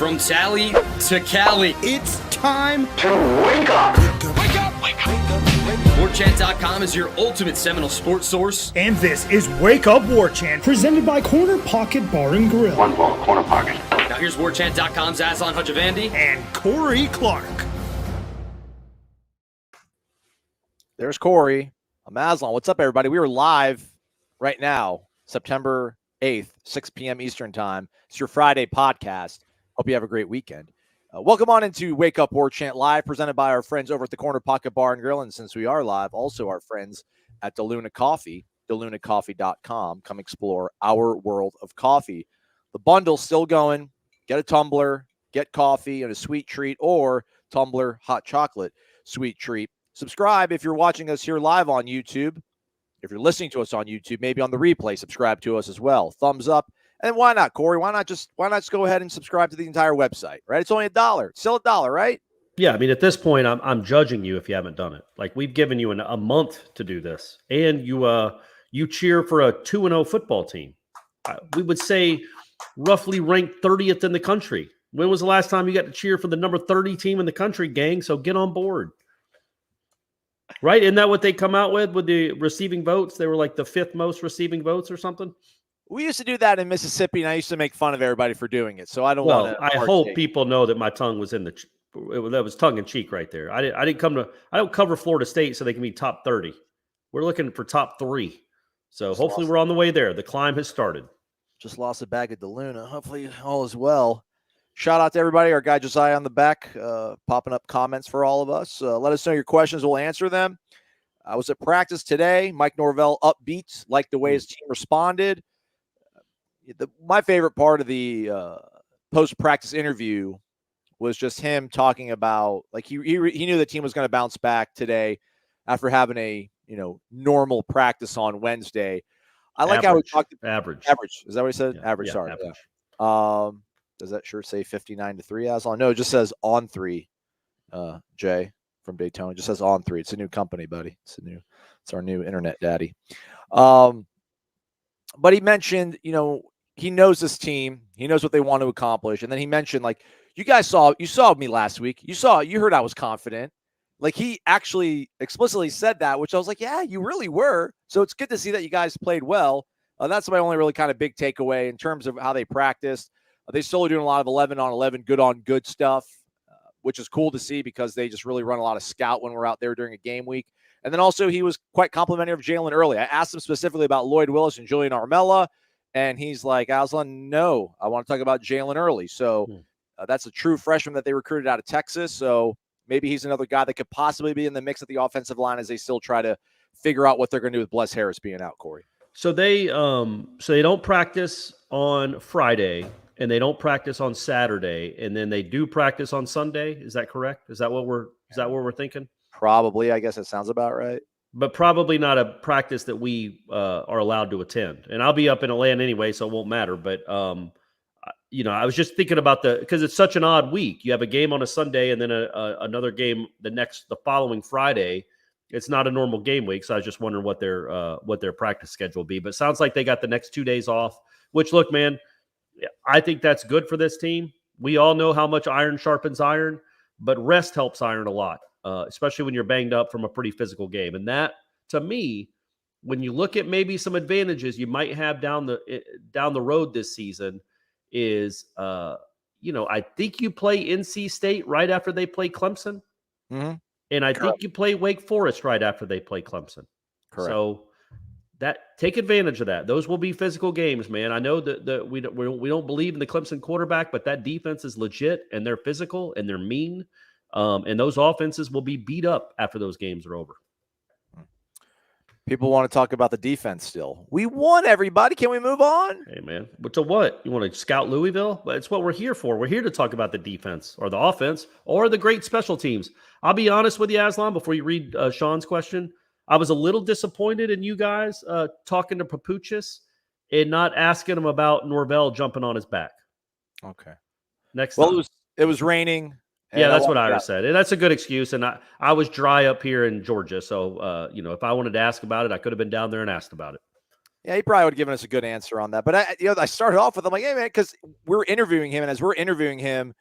From Tally to Cali, It's time to wake up. Wake up! Wake up! Warchant.com is your ultimate Seminole sports source. And this is Wake Up Warchant, presented by Corner Pocket Bar and Grill. One ball, corner pocket. Now here's Warchant.com's Aslan Hutchavandi And Corey Clark. There's Corey. I'm Aslan. What's up, everybody? We are live right now, September 8th, 6 p.m. Eastern Time. It's your Friday podcast. Hope you have a great weekend. Welcome on into Wake Up Warchant Live, presented by our friends over at the Corner Pocket Bar and Grill. And since we are live, also our friends at DeLuna Coffee, DeLunaCoffee.com. Come explore our world of coffee. The bundle's still going. Get a tumbler, get coffee and a sweet treat, or tumbler hot chocolate sweet treat. Subscribe if you're watching us here live on YouTube. If you're listening to us on YouTube, maybe on the replay, subscribe to us as well. Thumbs up. And why not, Corey? Why not just go ahead and subscribe to the entire website, right? It's only $1. It's still $1, right? Yeah, I mean, at this point, I'm judging you if you haven't done it. Like, we've given you a month to do this, and you cheer for a 2-0 football team. We would say roughly ranked 30th in the country. When was the last time you got to cheer for the number 30 team in the country, gang? So get on board. Right? Isn't that what they come out with the receiving votes? They were like the 5th most receiving votes or something? We used to do that in Mississippi, and I used to make fun of everybody for doing it. So I don't want to. I hope people know that my tongue was that was tongue in cheek right there. I don't cover Florida State so they can be top 30. We're looking for top 3. So hopefully we're on the way there. The climb has started. Just lost a bag at DeLuna. Hopefully all is well. Shout out to everybody. Our guy Josiah on the back, popping up comments for all of us. Let us know your questions. We'll answer them. I was at practice today. Mike Norvell upbeat, liked the way his team responded. My favorite part of the post-practice interview was just him talking about, like, he knew the team was going to bounce back today after having a normal practice on Wednesday. I like how he talked. Average. Is that what he said? Yeah, average. yeah, Sorry. average. Yeah. Does that shirt say 59-3? Aslan? No, it just says on 3. Jay from Daytona, it just says on 3. It's a new company, buddy. It's our new internet daddy. But he mentioned, he knows this team. He knows what they want to accomplish. And then he mentioned, like, you saw me last week. You heard I was confident. Like, he actually explicitly said that, which I was like, yeah, you really were. So it's good to see that you guys played well. That's my only really kind of big takeaway in terms of how they practiced. They still are doing a lot of 11-on-11, good-on-good stuff, which is cool to see because they just really run a lot of scout when we're out there during a game week. And then also he was quite complimentary of Jalen early. I asked him specifically about Lloyd Willis and Julian Armella, and he's like, Aslan, no, I want to talk about Jalen early. So that's a true freshman that they recruited out of Texas. So maybe he's another guy that could possibly be in the mix at the offensive line as they still try to figure out what they're going to do with Bless Harris being out, Corey. So they don't practice on Friday and they don't practice on Saturday, and then they do practice on Sunday. Is that correct? Is that what we're thinking? Probably. I guess it sounds about right. But probably not a practice that we are allowed to attend. And I'll be up in Atlanta anyway, so it won't matter. But I was just thinking about because it's such an odd week. You have a game on a Sunday and then another game the following Friday. It's not a normal game week, so I was just wondering what their practice schedule will be. But it sounds like they got the next 2 days off. Which, look, man, I think that's good for this team. We all know how much iron sharpens iron, but rest helps iron a lot, especially when you're banged up from a pretty physical game. And that, to me, when you look at maybe some advantages you might have down the road this season, is I think you play NC State right after they play Clemson, and I think you play Wake Forest right after they play Clemson. Correct. So take advantage of that. Those will be physical games, man. I know that we don't believe in the Clemson quarterback, but that defense is legit, and they're physical, and they're mean, and those offenses will be beat up after those games are over. People want to talk about the defense still. We won, everybody. Can we move on? Hey, man. But to what? You want to scout Louisville? But it's what we're here for. We're here to talk about the defense or the offense or the great special teams. I'll be honest with you, Aslan, before you read Sean's question. I was a little disappointed in you guys talking to Papuchis and not asking him about Norvell jumping on his back. Okay. Next time. Well, it was raining. Yeah, that's what Ira said. And that's a good excuse. And I was dry up here in Georgia. So, if I wanted to ask about it, I could have been down there and asked about it. Yeah, he probably would have given us a good answer on that. But I started off with, I'm like, hey man, because we're interviewing him, and as we're interviewing him,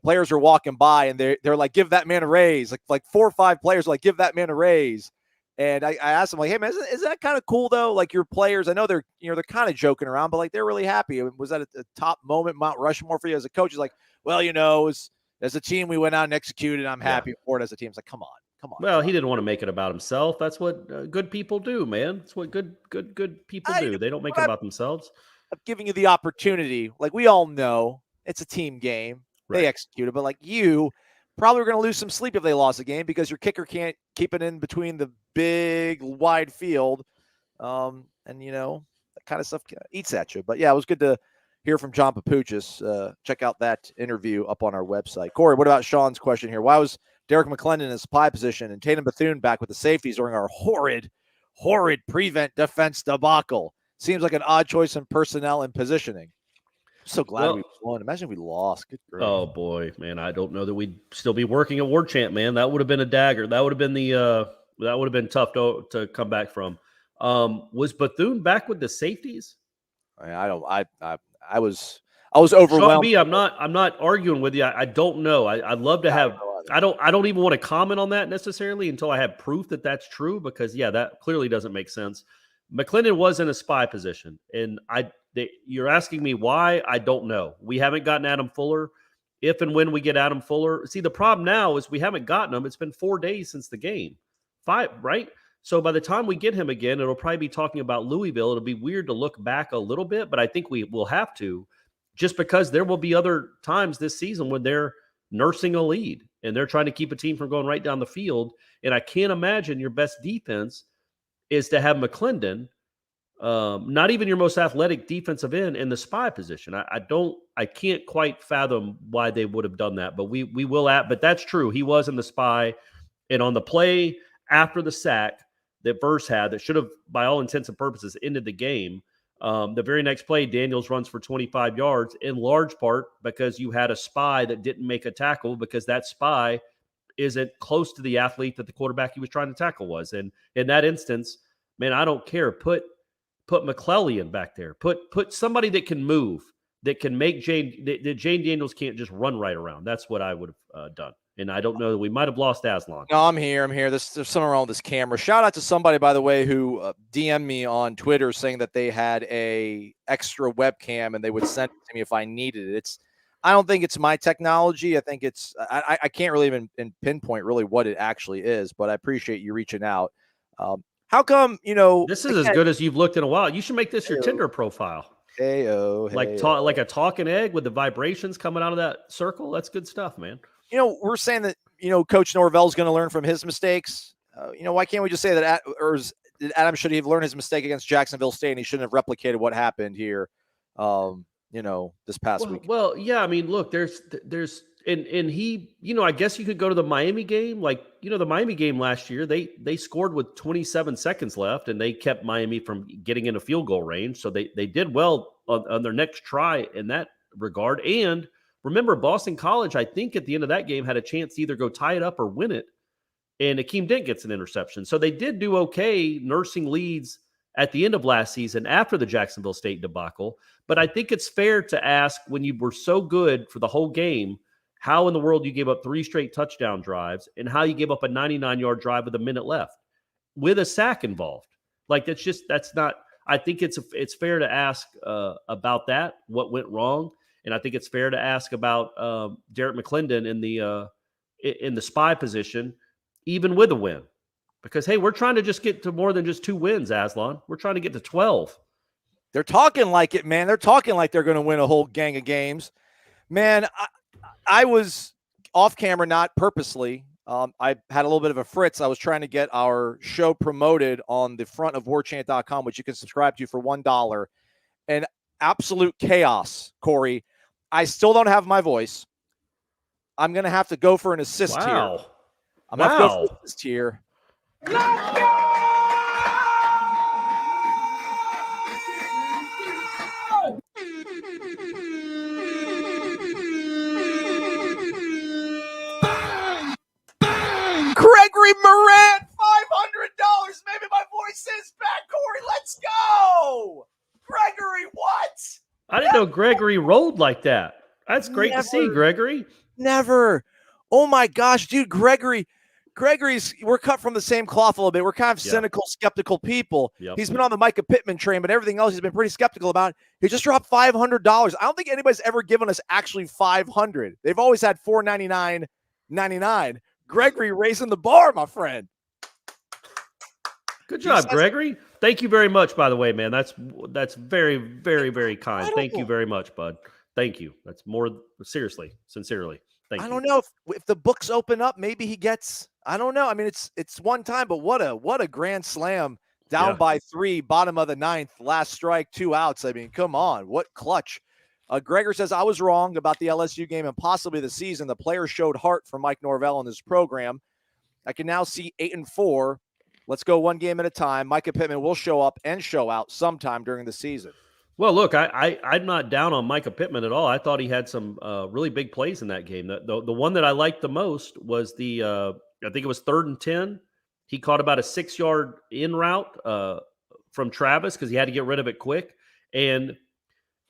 players are walking by and they're like, give that man a raise. Like 4 or 5 players are like, give that man a raise. And I asked him, like, hey man, is that kind of cool though? Like your players, I know they're kind of joking around, but like they're really happy. Was that a top moment, Mount Rushmore for you as a coach? He's like, well, as a team, we went out and executed. I'm happy for it as a team. It's like, come on. Well, he didn't want to make it about himself. That's what good people do, man. That's what good people do. They don't make it about themselves. I'm giving you the opportunity. Like we all know, it's a team game. Right. They executed, but like you probably were going to lose some sleep if they lost the game because your kicker can't keep it in between the big wide field. And that kind of stuff eats at you. But yeah, it was good to hear from John Papuchis. Check out that interview up on our website. Corey, what about Sean's question here? Why was Derek McClendon in his spy position and Tatum Bethune back with the safeties during our horrid prevent defense debacle? Seems like an odd choice in personnel and positioning. I'm so glad we won. Imagine if we lost. Good grief. Oh boy, man. I don't know that we'd still be working at Warchant, man. That would have been a dagger. That would have been that would have been tough to come back from. Was Bethune back with the safeties? I was overwhelmed. Sean B, I'm not arguing with you. I don't know. I'd love to have. I don't even want to comment on that necessarily until I have proof that that's true, because that clearly doesn't make sense. McClendon was in a spy position, and you're asking me why? I don't know. We haven't gotten Adam Fuller. If and when we get Adam Fuller, see, the problem now is we haven't gotten him. It's been 4 days since the game, 5, right? So by the time we get him again, it'll probably be talking about Louisville. It'll be weird to look back a little bit, but I think we will have to, just because there will be other times this season when they're nursing a lead and they're trying to keep a team from going right down the field. And I can't imagine your best defense is to have McClendon, not even your most athletic defensive end, in the spy position. I can't quite fathom why they would have done that, but we will but that's true. He was in the spy, and on the play after the sack that Verse had, that should have, by all intents and purposes, ended the game. The very next play, Daniels runs for 25 yards, in large part because you had a spy that didn't make a tackle, because that spy isn't close to the athlete that the quarterback he was trying to tackle was. And in that instance, man, I don't care. Put McClellan back there. Put somebody that can move, that can make Jane Daniels can't just run right around. That's what I would have done. And I don't know that we might have lost Aslan. No, I'm here. There's something wrong with this camera. Shout out to somebody, by the way, who DM'd me on Twitter saying that they had a extra webcam and they would send it to me if I needed it. I don't think it's my technology. I think I can't really even pinpoint really what it actually is, but I appreciate you reaching out. How come, this is as good as you've looked in a while. You should make this your Tinder profile. Like a talking egg with the vibrations coming out of that circle. That's good stuff, man. We're saying that, Coach Norvell is going to learn from his mistakes. Why can't we just say that, did Adam should have learned his mistake against Jacksonville State and he shouldn't have replicated what happened here, this past week? Well, yeah. I mean, look, there's, and he, I guess you could go to the Miami game. Like, the Miami game last year, they scored with 27 seconds left and they kept Miami from getting into field goal range. So they did well on their next try in that regard. And remember, Boston College, I think at the end of that game, had a chance to either go tie it up or win it. And Akeem Dent gets an interception. So they did do okay nursing leads at the end of last season after the Jacksonville State debacle. But I think it's fair to ask, when you were so good for the whole game, how in the world you gave up 3 straight touchdown drives and how you gave up a 99-yard drive with a minute left with a sack involved. Like, that's not, I think it's fair to ask about that, what went wrong. And I think it's fair to ask about Derek McClendon in the spy position, even with a win. Because, hey, we're trying to just get to more than just 2 wins, Aslan. We're trying to get to 12. They're talking like it, man. They're talking like they're going to win a whole gang of games. Man, I was off camera, not purposely. I had a little bit of a fritz. I was trying to get our show promoted on the front of warchant.com, which you can subscribe to for $1. And absolute chaos, Corey. I still don't have my voice. I'm going to have to go for an assist here. I'm going to go for an assist here. Let's go! Gregory Morant, $500. Maybe my voice is back, Corey. Let's go! I didn't know Gregory rolled like that. That's great to see, Gregory. Never. Oh my gosh, dude, Gregory's we're cut from the same cloth a little bit. We're kind of cynical, skeptical people. Yep. He's been on the Micah Pittman train, but everything else he's been pretty skeptical about. He just dropped $500. I don't think anybody's ever given us actually $500. They've always had $499.99. Gregory raising the bar, my friend. Good job, Gregory. Thank you very much, by the way, man. That's very, very, very kind. Thank you very much, bud. Thank you. That's more seriously, sincerely. Thank you. I don't know if the books open up, maybe he gets, I don't know. I mean, it's one time, but what a grand slam down by 3, bottom of the 9th, last strike, 2 outs. I mean, come on, what clutch. Gregor says, I was wrong about the LSU game and possibly the season. The players showed heart for Mike Norvell in this program. I can now see 8-4. Let's go one game at a time. Micah Pittman will show up and show out sometime during the season. Well, look, I'm not down on Micah Pittman at all. I thought he had some really big plays in that game. The one that I liked the most was I think it was 3rd and 10. He caught about a 6-yard in route from Travis because he had to get rid of it quick. And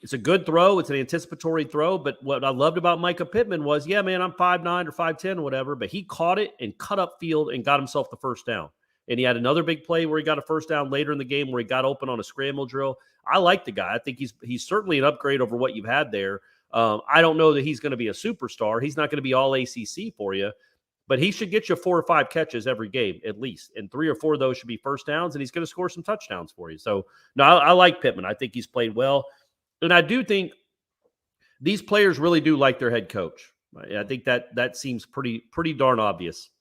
it's a good throw. It's an anticipatory throw. But what I loved about Micah Pittman was, yeah, man, I'm 5'9" or 5'10" or whatever. But he caught it and cut up field and got himself the first down. And he had another big play where he got a first down later in the game where he got open on a scramble drill. I like the guy. I think he's certainly an upgrade over what you've had there. I don't know that he's going to be a superstar. He's not going to be all ACC for you, but he should get you 4 or 5 catches every game at least. And 3 or 4 of those should be first downs, and he's going to score some touchdowns for you. So, no, I like Pittman. I think he's played well. And I do think these players really do like their head coach. I think that seems pretty darn obvious.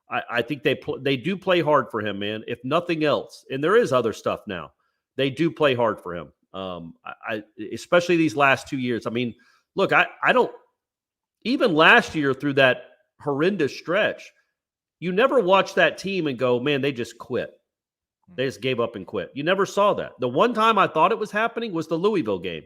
I think they do play hard for him, man. If nothing else, and there is other stuff now, they do play hard for him. Especially these last 2 years. I mean, look, I don't even last year through that horrendous stretch, you never watched that team and go, man, they just quit. They just gave up and quit. You never saw that. The one time I thought it was happening was the Louisville game.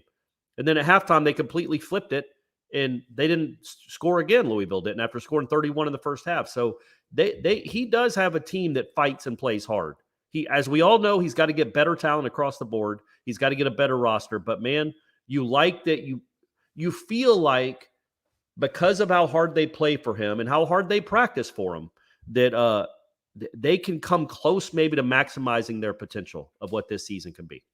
And then at halftime, they completely flipped it, and they didn't score again. Louisville didn't after scoring 31 in the first half. So he does have a team that fights and plays hard. As we all know, he's got to get better talent across the board. He's got to get a better roster. But, man, you like that you feel like because of how hard they play for him and how hard they practice for him that they can come close maybe to maximizing their potential of what this season can be.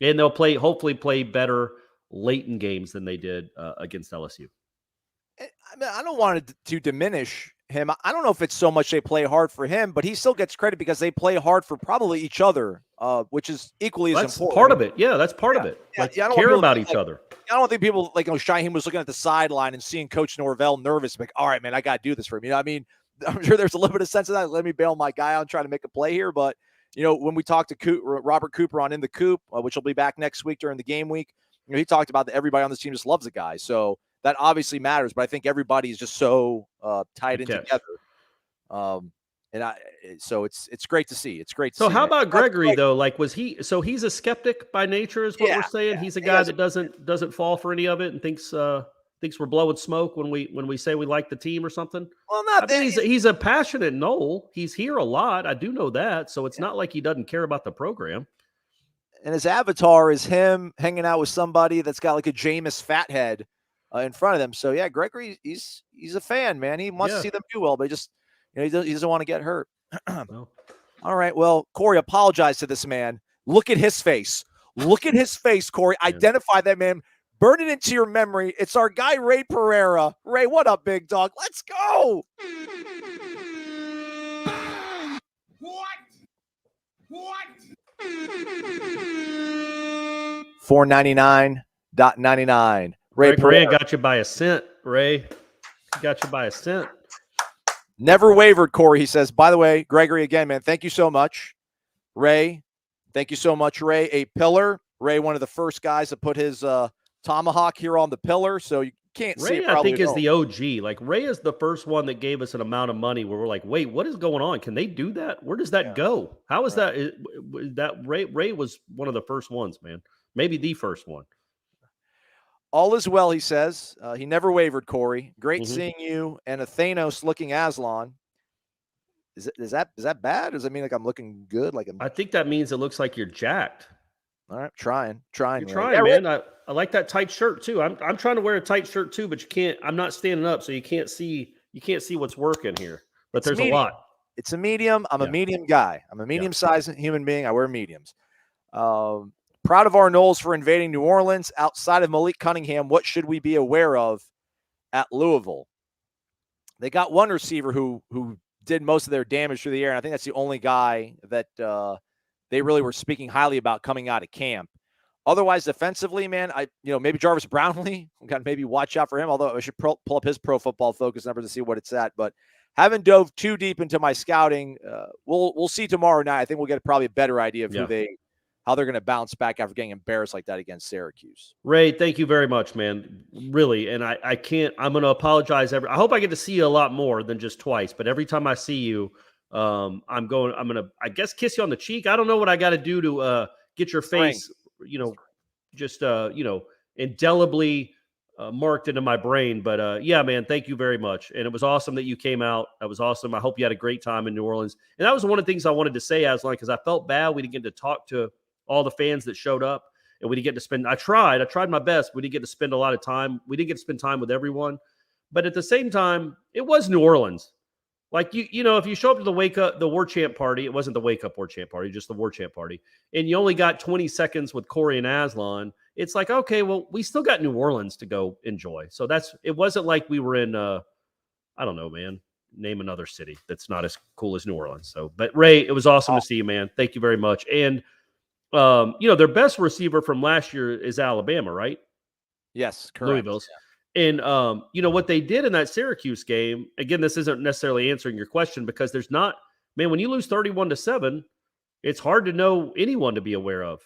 And they'll hopefully play better late in games than they did against LSU. I mean, I don't want it to diminish him. I don't know if it's so much they play hard for him, but he still gets credit because they play hard for probably each other, which is equally as important. That's part of it. Yeah, that's part of it. I don't care about each other. I don't think people like Shaheen was looking at the sideline and seeing Coach Norvell nervous, like, all right, man, I got to do this for him. You know what I mean? I'm sure there's a little bit of sense of that. Let me bail my guy out and try to make a play here. But, when we talked to Robert Cooper on In the Coop, which will be back next week during the game week, he talked about that everybody on this team just loves the guy. So that obviously matters, but I think everybody is just so tied in together. So it's great to see. It's great to see. So how about Gregory though? Like, he's a skeptic by nature is what we're saying. Yeah, he's a guy that doesn't fall for any of it and thinks we're blowing smoke when we say we like the team or something. Well, not that. He's a passionate Nole. He's here a lot. I do know that. So it's not like he doesn't care about the program. And his avatar is him hanging out with somebody that's got like a Jameis fathead in front of them. So yeah, Gregory, he's a fan, man. He wants to see them do well, but he just he doesn't want to get hurt. No. All right, well, Corey, apologize to this man. Look at his face. Look at his face, Corey. Yeah. Identify that man. Burn it into your memory. It's our guy, Ray Pereira. Ray, what up, big dog? Let's go. What? $4.99.99. Ray Pereira got you by a cent. Ray got you by a cent. Never wavered, Corey. He says, by the way, Gregory, again, man, thank you so much. Ray, thank you so much, Ray. A pillar. Ray, one of the first guys to put his tomahawk here on the pillar, so you can't see it. Ray, I think, is the OG. Like, Ray is the first one that gave us an amount of money where we're like, wait, what is going on? Can they do that? Where does that go? How is that? Ray was one of the first ones, man. Maybe the first one. All is well, he says. He never wavered, Corey. Great seeing you and a Thanos-looking Aslan. Is that bad? Does that mean like I'm looking good? I think that means it looks like you're jacked. All right, trying. You're trying, man. like that tight shirt too. I'm trying to wear a tight shirt too, but you can't. I'm not standing up, so you can't see what's working here. But there's medium. a lot. It's a medium. I'm a medium guy. I'm a medium-sized human being. I wear mediums. Proud of our Noles for invading New Orleans. Outside of Malik Cunningham, what should we be aware of at Louisville? They got one receiver who did most of their damage through the air, and I think that's the only guy that they really were speaking highly about coming out of camp. Otherwise, defensively, man, maybe Jarvis Brownlee. We got to maybe watch out for him, although I should pull up his Pro Football Focus numbers to see what it's at. But haven't dove too deep into my scouting. We'll see tomorrow night. I think we'll get probably a better idea of how they're going to bounce back after getting embarrassed like that against Syracuse. Ray, thank you very much, man. Really. And I'm going to apologize. I hope I get to see you a lot more than just twice, but every time I see you, I'm going to, I guess, kiss you on the cheek. I don't know what I got to do to get your face, indelibly marked into my brain. But yeah, man, thank you very much. And it was awesome that you came out. That was awesome. I hope you had a great time in New Orleans. And that was one of the things I wanted to say, Aslan, because I felt bad we didn't get to talk to all the fans that showed up, and we didn't get to spend. I tried my best. We didn't get to spend a lot of time. We didn't get to spend time with everyone, but at the same time, it was New Orleans. Like if you show up to the Warchant party, it wasn't the Wake Up Warchant party, just the Warchant party, and you only got 20 seconds with Corey and Aslan. It's like, okay, well, we still got New Orleans to go enjoy. So it wasn't like we were in, I don't know, man. Name another city that's not as cool as New Orleans. So, but Ray, it was awesome to see you, man. Thank you very much. And their best receiver from last year is Alabama, right? Yes, correct. Louisville's. Yeah. And, what they did in that Syracuse game, again, this isn't necessarily answering your question because there's not, man, when you lose 31-7, it's hard to know anyone to be aware of.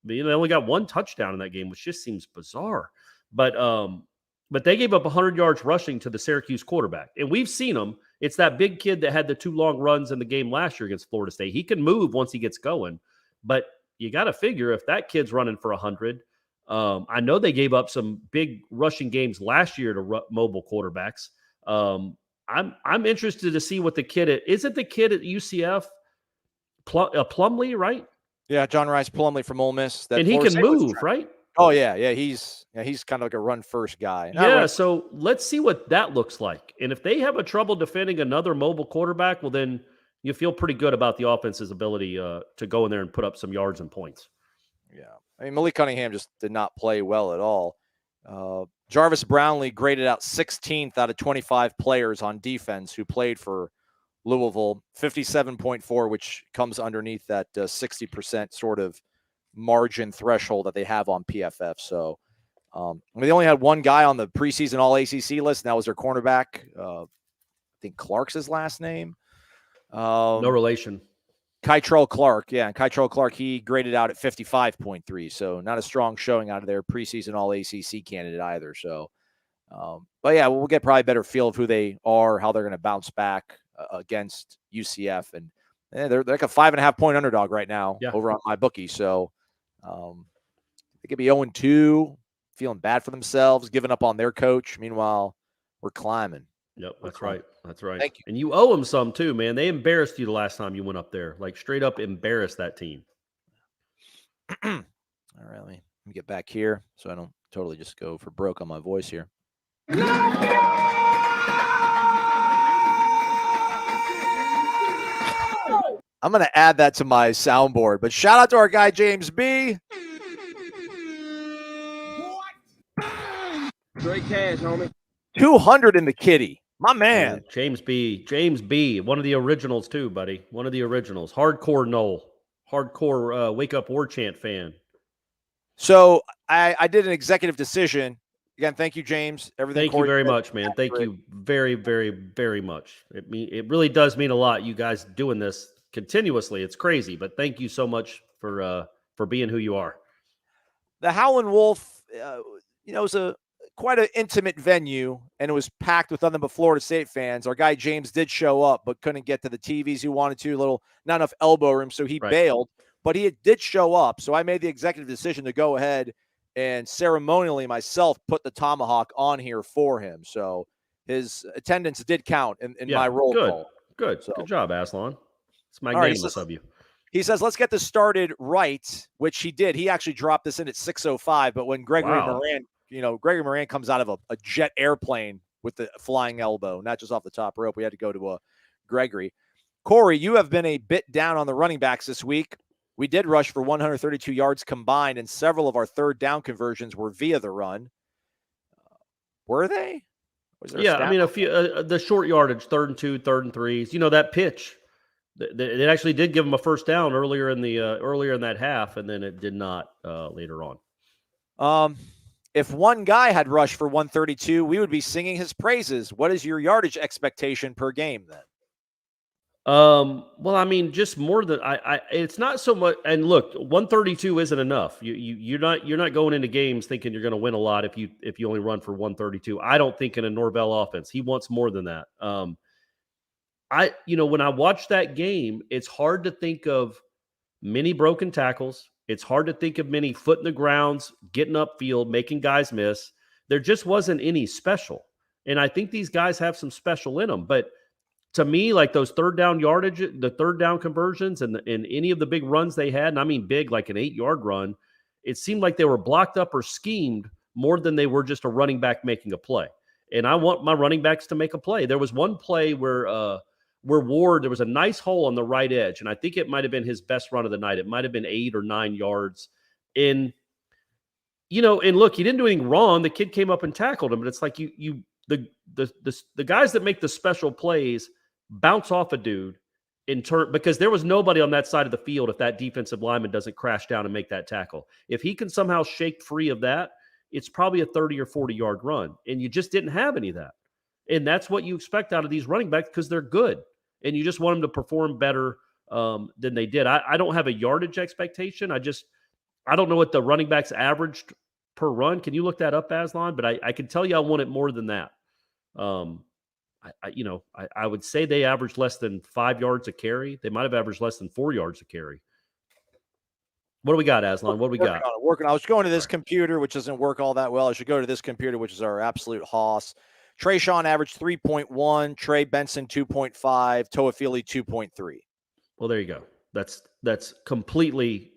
They only got one touchdown in that game, which just seems bizarre. But they gave up 100 yards rushing to the Syracuse quarterback. And we've seen him. It's that big kid that had the 2 long runs in the game last year against Florida State. He can move once he gets going. But you got to figure if that kid's running for 100, I know they gave up some big rushing games last year to mobile quarterbacks. I'm interested to see what the kid is it the kid at UCF, Plumlee, right? Yeah, John Rice Plumlee from Ole Miss. And he can move, right? Oh yeah, he's kind of like a run first guy. So let's see what that looks like. And if they have a trouble defending another mobile quarterback, well then you feel pretty good about the offense's ability to go in there and put up some yards and points. Yeah. I mean, Malik Cunningham just did not play well at all. Jarvis Brownlee graded out 16th out of 25 players on defense who played for Louisville, 57.4, which comes underneath that 60% sort of margin threshold that they have on PFF. So they only had one guy on the preseason All-ACC list, and that was their cornerback. I think Clark's his last name. No relation. Kytrell Clark. Yeah, and Kytrell Clark, he graded out at 55.3. So not a strong showing out of their preseason All-ACC candidate either. So, but yeah, we'll get probably a better feel of who they are, how they're going to bounce back against UCF. And they're like a 5.5 point underdog right now over on my bookie. So they could be 0-2, feeling bad for themselves, giving up on their coach. Meanwhile, we're climbing. Yep, that's right. That's right. Thank you. And you owe them some too, man. They embarrassed you the last time you went up there. Like straight up embarrassed that team. All right, let me get back here so I don't totally just go for broke on my voice here. I'm going to add that to my soundboard, but shout out to our guy, James B. Straight cash, homie. 200 in the kitty. My man. James B. One of the originals too, buddy. One of the originals. Hardcore Nole. Hardcore Wake Up Warchant fan. So I did an executive decision. Again, thank you, James. Thank you very much, man. Thank you very, very, very much. It really does mean a lot, you guys doing this continuously. It's crazy, but thank you so much for being who you are. The Howlin' Wolf, was quite an intimate venue, and it was packed with nothing but Florida State fans. Our guy James did show up, but couldn't get to the TVs he wanted to. Not enough elbow room, so he bailed. But he did show up, so I made the executive decision to go ahead and ceremonially myself put the tomahawk on here for him. So his attendance did count in my roll call. Good. So, good job, Aslan. It's magnanimous of you. He says, let's get this started right, which he did. He actually dropped this in at 6:05. But when Gregory Moran comes out of a jet airplane with the flying elbow, not just off the top rope, we had to go to Gregory. Corey, you have been a bit down on the running backs this week. We did rush for 132 yards combined, and several of our third down conversions were via the run. Were they? Yeah, I mean, a few the short yardage, 3rd and 2, 3rd and 3s. You know, that pitch, it actually did give them a first down earlier in that half, and then it did not later on. If one guy had rushed for 132, we would be singing his praises. What is your yardage expectation per game then? Well, I mean, just more than it's not so much. And look, 132 isn't enough. You're not going into games thinking you're going to win a lot if you only run for 132. I don't think in a Norvell offense, he wants more than that. When I watch that game, it's hard to think of many broken tackles. It's hard to think of many foot in the grounds, getting upfield, making guys miss. There just wasn't any special. And I think these guys have some special in them, but to me, like those third down yardage, the third down conversions and any of the big runs they had, and I mean big, like an 8-yard run, it seemed like they were blocked up or schemed more than they were just a running back making a play. And I want my running backs to make a play. There was one play where Ward, there was a nice hole on the right edge, and I think it might have been his best run of the night. It might have been 8 or 9 yards. And look, he didn't do anything wrong. The kid came up and tackled him, but it's like the guys that make the special plays bounce off a dude in turn, because there was nobody on that side of the field if that defensive lineman doesn't crash down and make that tackle. If he can somehow shake free of that, it's probably a 30 or 40-yard run, and you just didn't have any of that. And that's what you expect out of these running backs because they're good, and you just want them to perform better than they did. I don't have a yardage expectation. I don't know what the running backs averaged per run. Can you look that up, Aslan? But I can tell you I want it more than that. I would say they averaged less than 5 yards a carry. They might have averaged less than 4 yards a carry. What do we got, Aslan? What do we got? I was going to this computer, which doesn't work all that well. I should go to this computer, which is our absolute hoss. Trayshawn averaged 3.1, Trey Benson 2.5, Toafili 2.3. Well, there you go. That's completely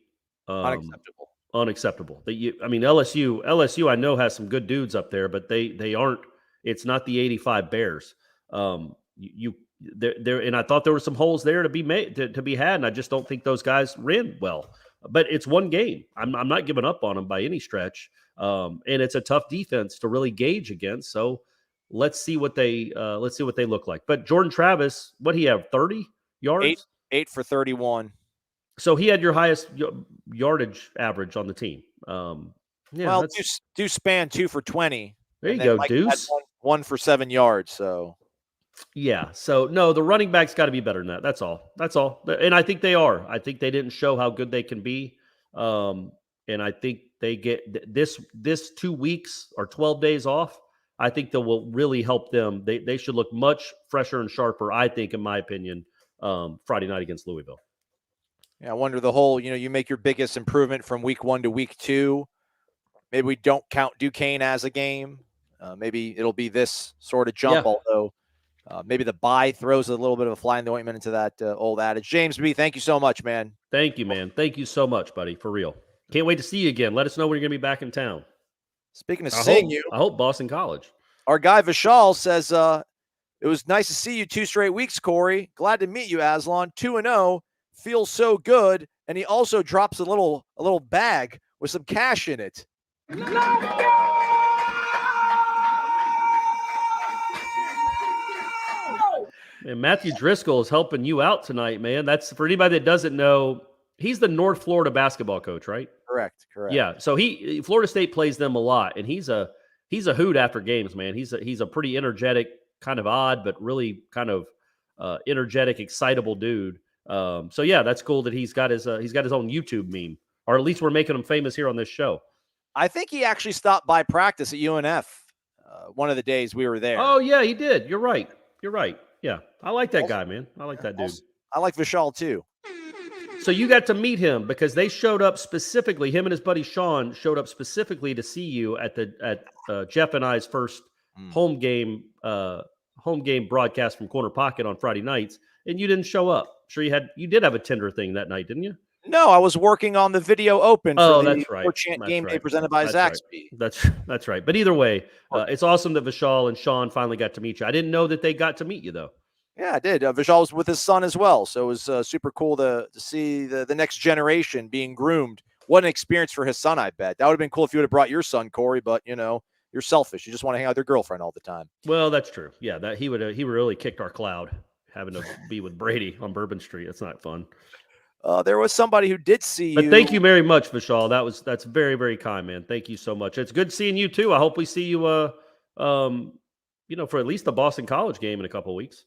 unacceptable. LSU I know has some good dudes up there, but they aren't. It's not the 85 Bears. And I thought there were some holes there to be made to be had, and I just don't think those guys ran well. But it's one game. I'm not giving up on them by any stretch. And it's a tough defense to really gauge against. So let's see what they look like. But Jordan Travis, what he have, 30 yards? 8 for 31. So he had your highest yardage average on the team. Deuce Spann 2 for 20. There you go, Deuce. 1 for 7 yards. So yeah. So no, the running backs got to be better than that. That's all. And I think they are. I think they didn't show how good they can be. And I think they get this 2 weeks or 12 days off. I think that will really help them. They should look much fresher and sharper, I think, in my opinion, Friday night against Louisville. Yeah, I wonder the whole, you make your biggest improvement from week 1 to week 2. Maybe we don't count Duquesne as a game. Maybe it'll be this sort of jump, although maybe the bye throws a little bit of a fly in the ointment into that old adage. James B., thank you so much, man. Thank you, man. Thank you so much, buddy, for real. Can't wait to see you again. Let us know when you're going to be back in town. Speaking of seeing you. I hope Boston College. Our guy Vishal says, it was nice to see you 2 straight weeks, Corey. Glad to meet you, Aslan. 2-0. Feels so good. And he also drops a little bag with some cash in it. And Matthew Driscoll is helping you out tonight, man. That's for anybody that doesn't know. He's the North Florida basketball coach, right? Correct. Yeah. So Florida State plays them a lot, and he's a hoot after games, man. He's a pretty energetic, kind of odd, but really kind of energetic, excitable dude. So yeah, that's cool that he's got his own YouTube meme, or at least we're making him famous here on this show. I think he actually stopped by practice at UNF one of the days we were there. Oh yeah, he did. You're right. Yeah, I like that guy, man. I like that dude. I like Vishal too. So you got to meet him because they showed up specifically. Him and his buddy Sean showed up specifically to see you at Jeff and I's first home game broadcast from Corner Pocket on Friday nights, and you didn't show up. sure you did have a Tinder thing that night, didn't you? No, I was working on the video open for the that's right. Warchant That's game day right. presented by That's Zaxby. right. That's right. But either way, it's awesome that Vishal and Sean finally got to meet you. I didn't know that they got to meet you though. Yeah, I did. Vishal was with his son as well, so it was super cool to see the next generation being groomed. What an experience for his son, I bet. That would have been cool if you would have brought your son, Corey, but, you're selfish. You just want to hang out with your girlfriend all the time. Well, that's true. Yeah, that he really kicked our cloud having to be with Brady on Bourbon Street. That's not fun. There was somebody who did see you. But thank you very much, Vishal. That's very, very kind, man. Thank you so much. It's good seeing you too. I hope we see you for at least the Boston College game in a couple of weeks.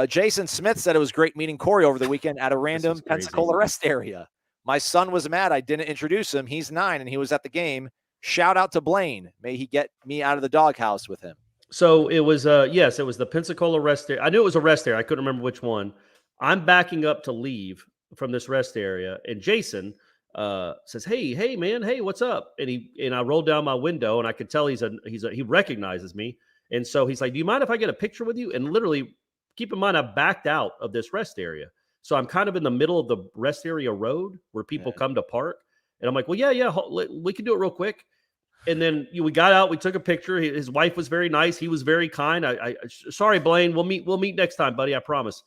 Jason Smith said it was great meeting Corey over the weekend at a random Pensacola rest area. My son was mad I didn't introduce him. He's 9 and he was at the game. Shout out to Blaine. May he get me out of the doghouse with him. So it was it was the Pensacola rest area. I knew it was a rest area. I couldn't remember which one. I'm backing up to leave from this rest area, and Jason says, "Hey, man, hey, what's up?" And I rolled down my window, and I could tell he recognizes me, and so he's like, "Do you mind if I get a picture with you?" And literally, keep in mind, I backed out of this rest area, so I'm kind of in the middle of the rest area road where people come to park, and I'm like, "Well, yeah, we can do it real quick." And then we got out, we took a picture. His wife was very nice. He was very kind. Sorry, Blaine, we'll meet next time, buddy. I promise.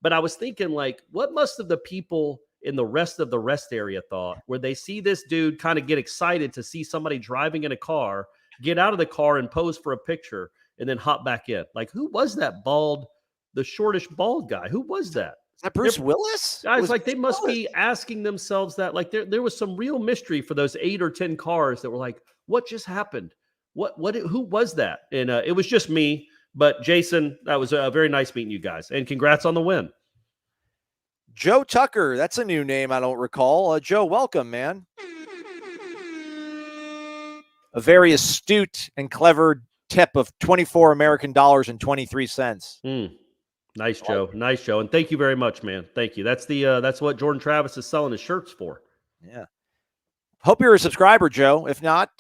But I was thinking, like, what must have the people in the rest of the rest area thought, where they see this dude kind of get excited to see somebody driving in a car, get out of the car and pose for a picture, and then hop back in? Like, who was that the shortish bald guy? Who was that? Is that Bruce Willis? Guys, like, they must be asking themselves that. Like, there was some real mystery for those 8 or 10 cars that were like, what just happened? Who was that? And it was just me. But Jason, that was very nice meeting you guys, and congrats on the win. Joe Tucker, that's a new name I don't recall. Joe, welcome, man. A very astute and clever tip of $24 American dollars and 23 cents. Nice, Joe. Nice, Joe. And thank you very much, man. Thank you. That's what Jordan Travis is selling his shirts for. Yeah. Hope you're a subscriber, Joe. If not,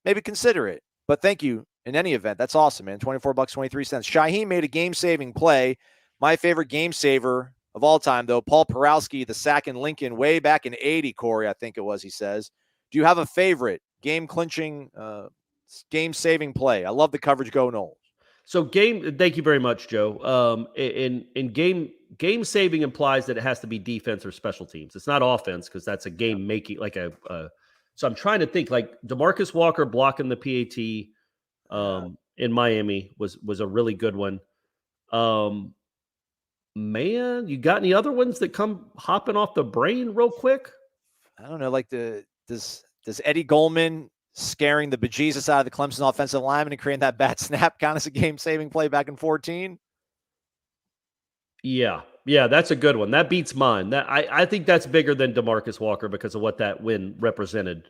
maybe consider it. But thank you in any event. That's awesome, man. $24, 23 cents. Shaheem made a game-saving play. My favorite game saver of all time, though, Paul Porowski, the sack in Lincoln way back in 80, Corey, I think it was, he says. Do you have a favorite game-clinching, game-saving play? I love the coverage. Go Noles. So thank you very much, Joe. In game saving implies that it has to be defense or special teams. It's not offense, because that's a game making, like so I'm trying to think, like DeMarcus Walker blocking the PAT in Miami was a really good one. Man, you got any other ones that come hopping off the brain real quick? I don't know, like does Eddie Goldman scaring the bejesus out of the Clemson offensive lineman and creating that bad snap count as a game-saving play back in 2014? Yeah, that's a good one. That beats mine. I think that's bigger than DeMarcus Walker because of what that win represented.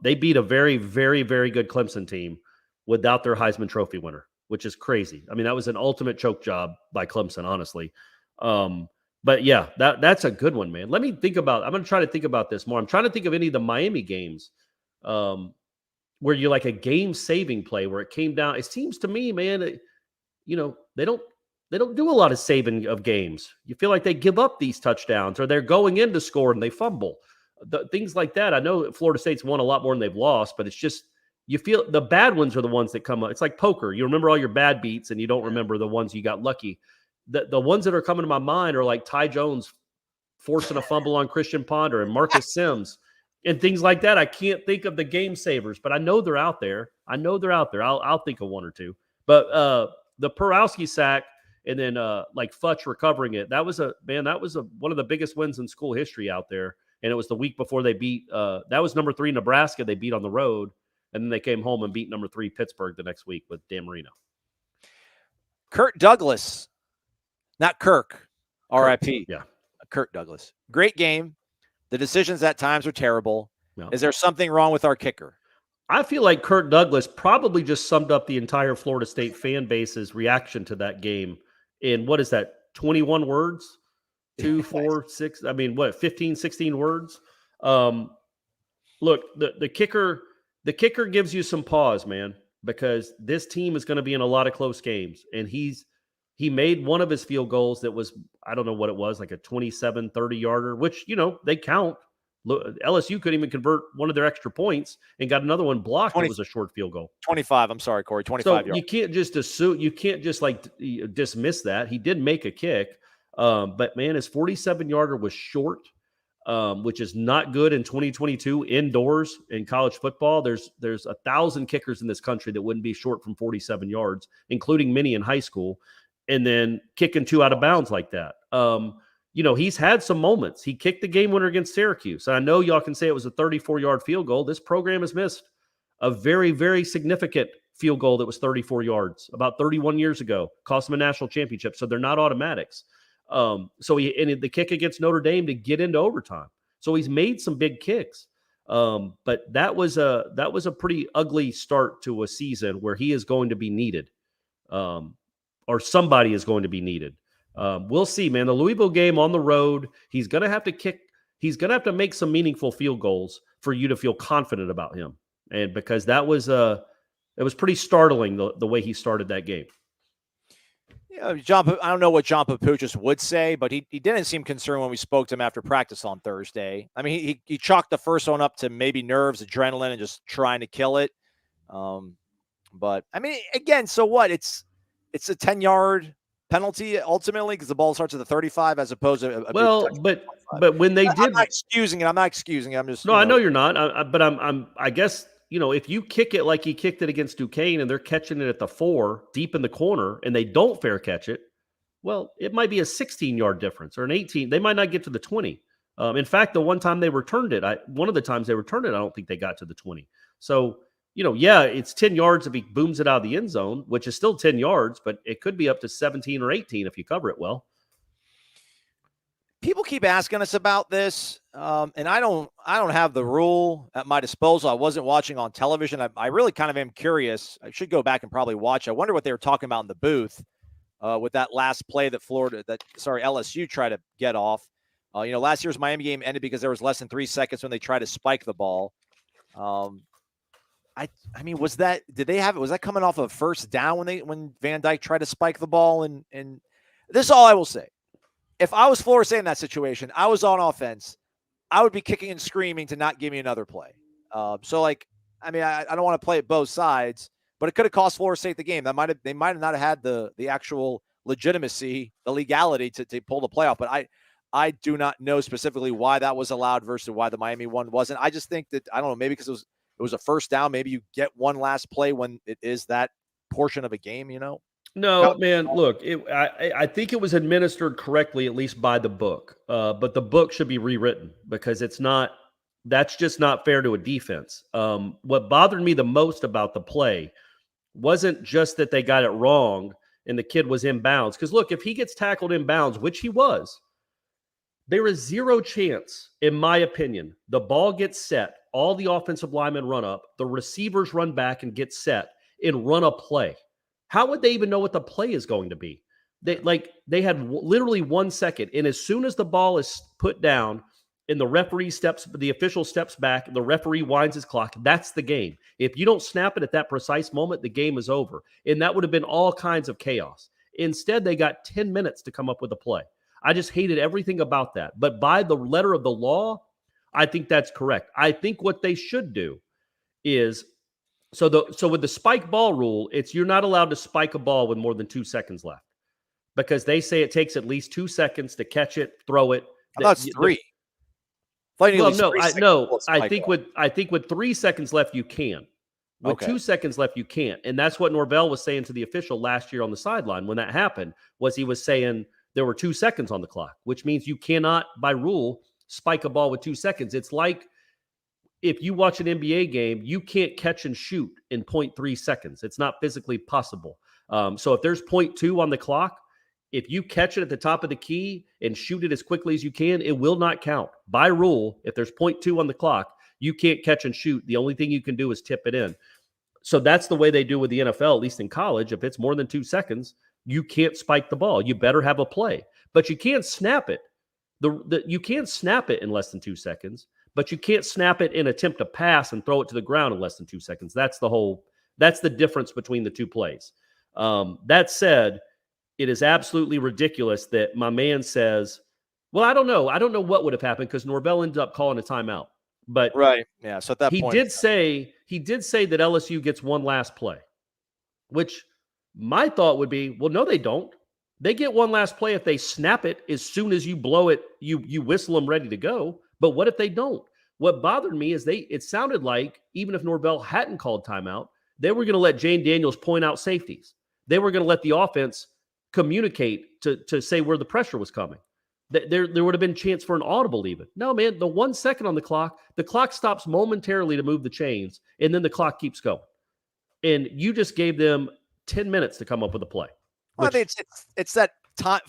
They beat a very, very, very good Clemson team without their Heisman Trophy winner, which is crazy. I mean, that was an ultimate choke job by Clemson, honestly. But yeah, that's a good one, man. I'm going to try to think about this more. I'm trying to think of any of the Miami games where you're like a game-saving play where it came down. It seems to me, man, they don't do a lot of saving of games. You feel like they give up these touchdowns, or they're going in to score and they fumble. Things like that. I know Florida State's won a lot more than they've lost, but it's just, you feel the bad ones are the ones that come up. It's like poker. You remember all your bad beats and you don't remember the ones you got lucky. The ones that are coming to my mind are like Ty Jones forcing a fumble on Christian Ponder and Marcus Sims and things like that. I can't think of the game savers, but I know they're out there. I'll think of one or two. But the Porowski sack, and then like Futch recovering it. That was one of the biggest wins in school history out there. And it was the week before they beat that was number 3 Nebraska they beat on the road. And then they came home and beat number 3 Pittsburgh the next week with Dan Marino. Kurt Douglas, not Kirk, RIP. Yeah. Kurt Douglas. Great game. The decisions at times were terrible. No. Is there something wrong with our kicker? I feel like Kurt Douglas probably just summed up the entire Florida State fan base's reaction to that game in, what is that, 21 words? 2, 4, 6, 15, 16 words? Look, the kicker gives you some pause, man, because this team is going to be in a lot of close games, and he's He made one of his field goals that was, I don't know what it was, like a 27, 30-yarder, which, they count. LSU couldn't even convert one of their extra points and got another one blocked. It was a short field goal. 25. I'm sorry, Corey. 25 so yards. You can't just assume, you can't just dismiss that. He did make a kick, but man, his 47-yarder was short, which is not good in 2022 indoors in college football. There's 1,000 kickers in this country that wouldn't be short from 47 yards, including many in high school, and then kicking 2 out of bounds like that. He's had some moments. He kicked the game winner against Syracuse. And I know y'all can say it was a 34-yard field goal. This program has missed a very, very significant field goal that was 34 yards about 31 years ago, cost them a national championship. So they're not automatics. The kick against Notre Dame to get into overtime. So he's made some big kicks. But that was a pretty ugly start to a season where he is going to be needed, or somebody is going to be needed. We'll see, man. The Louisville game on the road, he's going to have to kick. He's going to have to make some meaningful field goals for you to feel confident about him. And because it was pretty startling the way he started that game. Yeah, I don't know what John Papuchis would say, but he didn't seem concerned when we spoke to him after practice on Thursday. I mean, he chalked the first one up to maybe nerves, adrenaline, and just trying to kill it. But I mean, again, so what? It's a 10-yard penalty ultimately because the ball starts at the 35 as opposed to but when they did, I'm not excusing it. I'm just I know you're not. I guess if you kick it like he kicked it against Duquesne and they're catching it at the 4 deep in the corner and they don't fair catch it, well, it might be a 16-yard difference or an 18. They might not get to the 20. In fact, the one time they returned it, one of the times they returned it, I don't think they got to the 20. So. It's 10 yards if he booms it out of the end zone, which is still 10 yards, but it could be up to 17 or 18 if you cover it well. People keep asking us about this, and I don't have the rule at my disposal. I wasn't watching on television. I really kind of am curious. I should go back and probably watch. I wonder what they were talking about in the booth with that last play that LSU tried to get off. Last year's Miami game ended because there was less than 3 seconds when they tried to spike the ball. I mean, was that coming off of first down when Van Dyke tried to spike the ball? And this is all I will say. If I was Florida State in that situation, I was on offense, I would be kicking and screaming to not give me another play. I don't want to play at both sides, but it could have cost Florida State the game. They might have not had the actual legitimacy, the legality to pull the playoff. But I do not know specifically why that was allowed versus why the Miami one wasn't. I just think that, I don't know, maybe because it was a first down. Maybe you get one last play when it is that portion of a game, No, man, look, I think it was administered correctly, at least by the book. But the book should be rewritten because that's just not fair to a defense. What bothered me the most about the play wasn't just that they got it wrong and the kid was in bounds. Because look, if he gets tackled in bounds, which he was, there is zero chance, in my opinion, the ball gets set, all the offensive linemen run up, the receivers run back and get set and run a play. How would they even know what the play is going to be? They had literally 1 second, and as soon as the ball is put down and the official steps back, the referee winds his clock, that's the game. If you don't snap it at that precise moment, the game is over. And that would have been all kinds of chaos. Instead, they got 10 minutes to come up with a play. I just hated everything about that. But by the letter of the law, I think that's correct. I think what they should do is, so with the spike ball rule, you're not allowed to spike a ball with more than 2 seconds left because they say it takes at least 2 seconds to catch it, throw it. That's 3. I think with 3 seconds left, you can. With 2 seconds left, you can't. And that's what Norvell was saying to the official last year on the sideline when that happened, he was saying there were 2 seconds on the clock, which means you cannot, by rule, spike a ball with 2 seconds. It's like if you watch an NBA game, you can't catch and shoot in 0.3 seconds. It's not physically possible. So if there's 0.2 on the clock, if you catch it at the top of the key and shoot it as quickly as you can, it will not count. By rule, if there's 0.2 on the clock, you can't catch and shoot. The only thing you can do is tip it in. So that's the way they do with the NFL, at least in college. If it's more than 2 seconds, you can't spike the ball. You better have a play. But you can't snap it. You can't snap it in less than 2 seconds, but you can't snap it and attempt to pass and throw it to the ground in less than 2 seconds. That's the difference between the two plays. That said, it is absolutely ridiculous that my man says, well, I don't know. I don't know what would have happened because Norvell ended up calling a timeout. But Right. Yeah. So at that he point, did say that LSU gets one last play, which my thought would be, well, no, they don't. They get one last play if they snap it as soon as you blow it, you whistle them ready to go. But what if they don't? What bothered me is it sounded like even if Norvell hadn't called timeout, they were going to let Jane Daniels point out safeties. They were going to let the offense communicate to say where the pressure was coming. There would have been a chance for an audible even. No, man, the 1 second on the clock stops momentarily to move the chains, and then the clock keeps going. And you just gave them 10 minutes to come up with a play. Well, I think it's that time,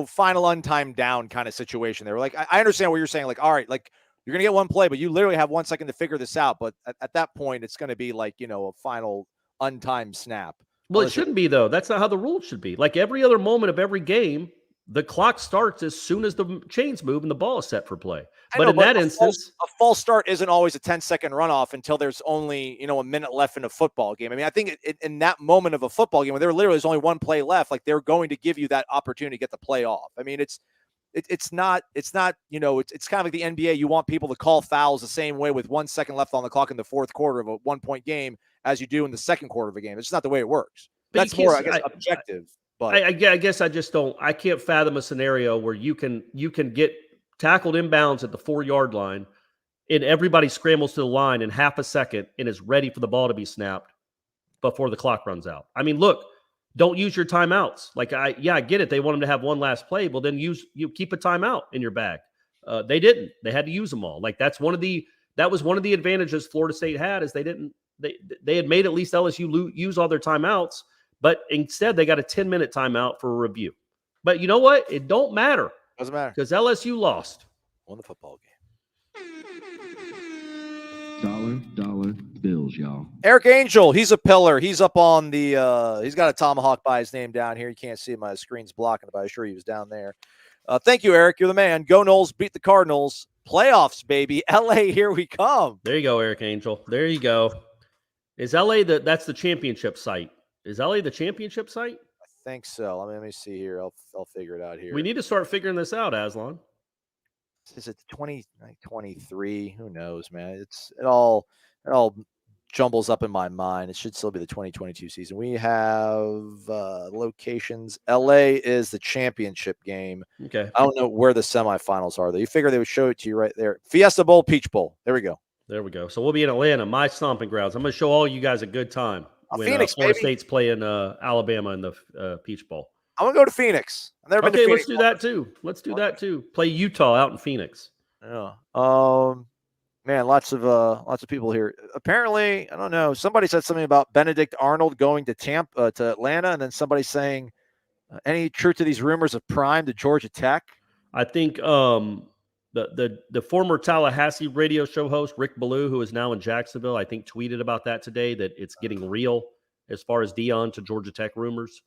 final untimed down kind of situation there. Like, I understand what you're saying. Like, all right, like you're going to get one play, but you literally have 1 second to figure this out. But at that point, it's going to be like, a final untimed snap. Well, it shouldn't be, though. That's not how the rules should be. Like every other moment of every game, the clock starts as soon as the chains move and the ball is set for play. But in that instance, a false start isn't always a 10-second runoff until there's only, a minute left in a football game. I mean, I think in that moment of a football game where there literally is only one play left, like they're going to give you that opportunity to get the play off. I mean, it's not, it's kind of like the NBA. You want people to call fouls the same way with 1 second left on the clock in the fourth quarter of a 1-point game as you do in the second quarter of a game. It's just not the way it works. That's more, I guess, objective. But I guess I just don't. I can't fathom a scenario where you can get tackled inbounds at the 4-yard line, and everybody scrambles to the line in half a second and is ready for the ball to be snapped before the clock runs out. I mean, look, don't use your timeouts. Like I get it. They want them to have one last play. Well, then you keep a timeout in your bag. They didn't. They had to use them all. Like that was one of the advantages Florida State had is they had made at least LSU use all their timeouts. But instead, they got a 10-minute timeout for a review. But you know what? It don't matter. Doesn't matter. Because LSU lost. Won the football game. Dollar bills, y'all. Eric Angel, he's a pillar. He's up on the he's got a tomahawk by his name down here. You can't see him. My screen's blocking it, but I'm sure he was down there. Thank you, Eric. You're the man. Go Noles, beat the Cardinals. Playoffs, baby. LA, here we come. There you go, Eric Angel. There you go. Is LA that's the championship site? Is LA the championship site? I think so. Let me see here. I'll figure it out here. We need to start figuring this out, Aslan. Is it 2023? Who knows, man? It all jumbles up in my mind. It should still be the 2022 season. We have locations. LA is the championship game. Okay. I don't know where the semifinals are, though. You figure they would show it to you right there. Fiesta Bowl, Peach Bowl. There we go. There we go. So we'll be in Atlanta, my stomping grounds. I'm going to show all you guys a good time. When Phoenix, Florida State's playing Alabama in the Peach Bowl. I'm gonna go to Phoenix. I've never been to Phoenix. Let's do that too. Let's do that too. Play Utah out in Phoenix. Yeah. Man, lots of people here. Apparently, I don't know. Somebody said something about Benedict Arnold going to to Atlanta, and then somebody saying, "Any truth to these rumors of Prime to Georgia Tech?" I think the former Tallahassee radio show host, Rick Ballou, who is now in Jacksonville, I think tweeted about that today, that it's getting real as far as Deion to Georgia Tech rumors.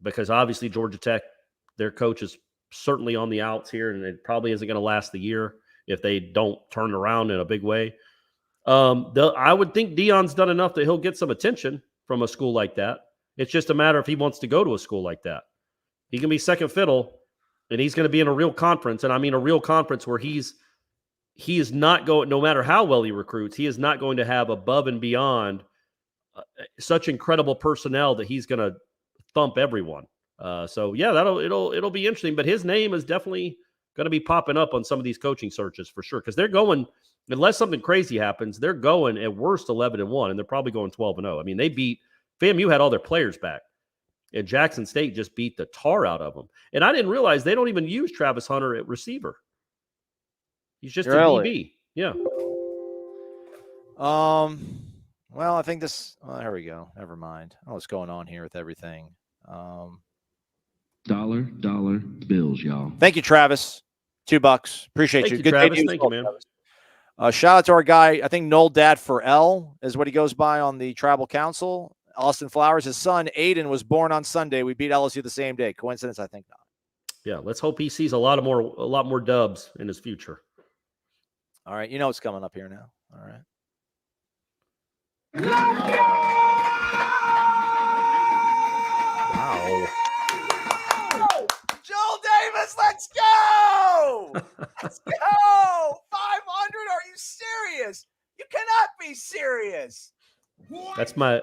Because obviously Georgia Tech, their coach is certainly on the outs here, and it probably isn't going to last the year if they don't turn around in a big way. I would think Deion's done enough that he'll get some attention from a school like that. It's just a matter if he wants to go to a school like that. He can be second fiddle, and he's going to be in a real conference. And I mean a real conference where he is not going, no matter how well he recruits, he is not going to have above and beyond such incredible personnel that he's going to thump everyone. So yeah, it'll be interesting. But his name is definitely going to be popping up on some of these coaching searches for sure. Because they're going, unless something crazy happens, they're going at worst 11-1, and they're probably going 12-0. I mean, they beat FAMU, had all their players back. And Jackson State just beat the tar out of them. And I didn't realize they don't even use Travis Hunter at receiver. He's just a DB. Yeah. Well, I think this. Well, here we go. Never mind. I don't know what's going on here with everything. Dollar bills, y'all. Thank you, Travis. $2. Appreciate you. Good Travis. day to Thank you, man. Travis. Shout out to our guy. I think Noel Dad for L is what he goes by on the tribal council. Austin Flowers, his son Aiden was born on Sunday. We beat LSU the same day. Coincidence? I think not. Yeah, let's hope he sees a lot more dubs in his future. All right, you know what's coming up here now. All right. Wow. serious. That's my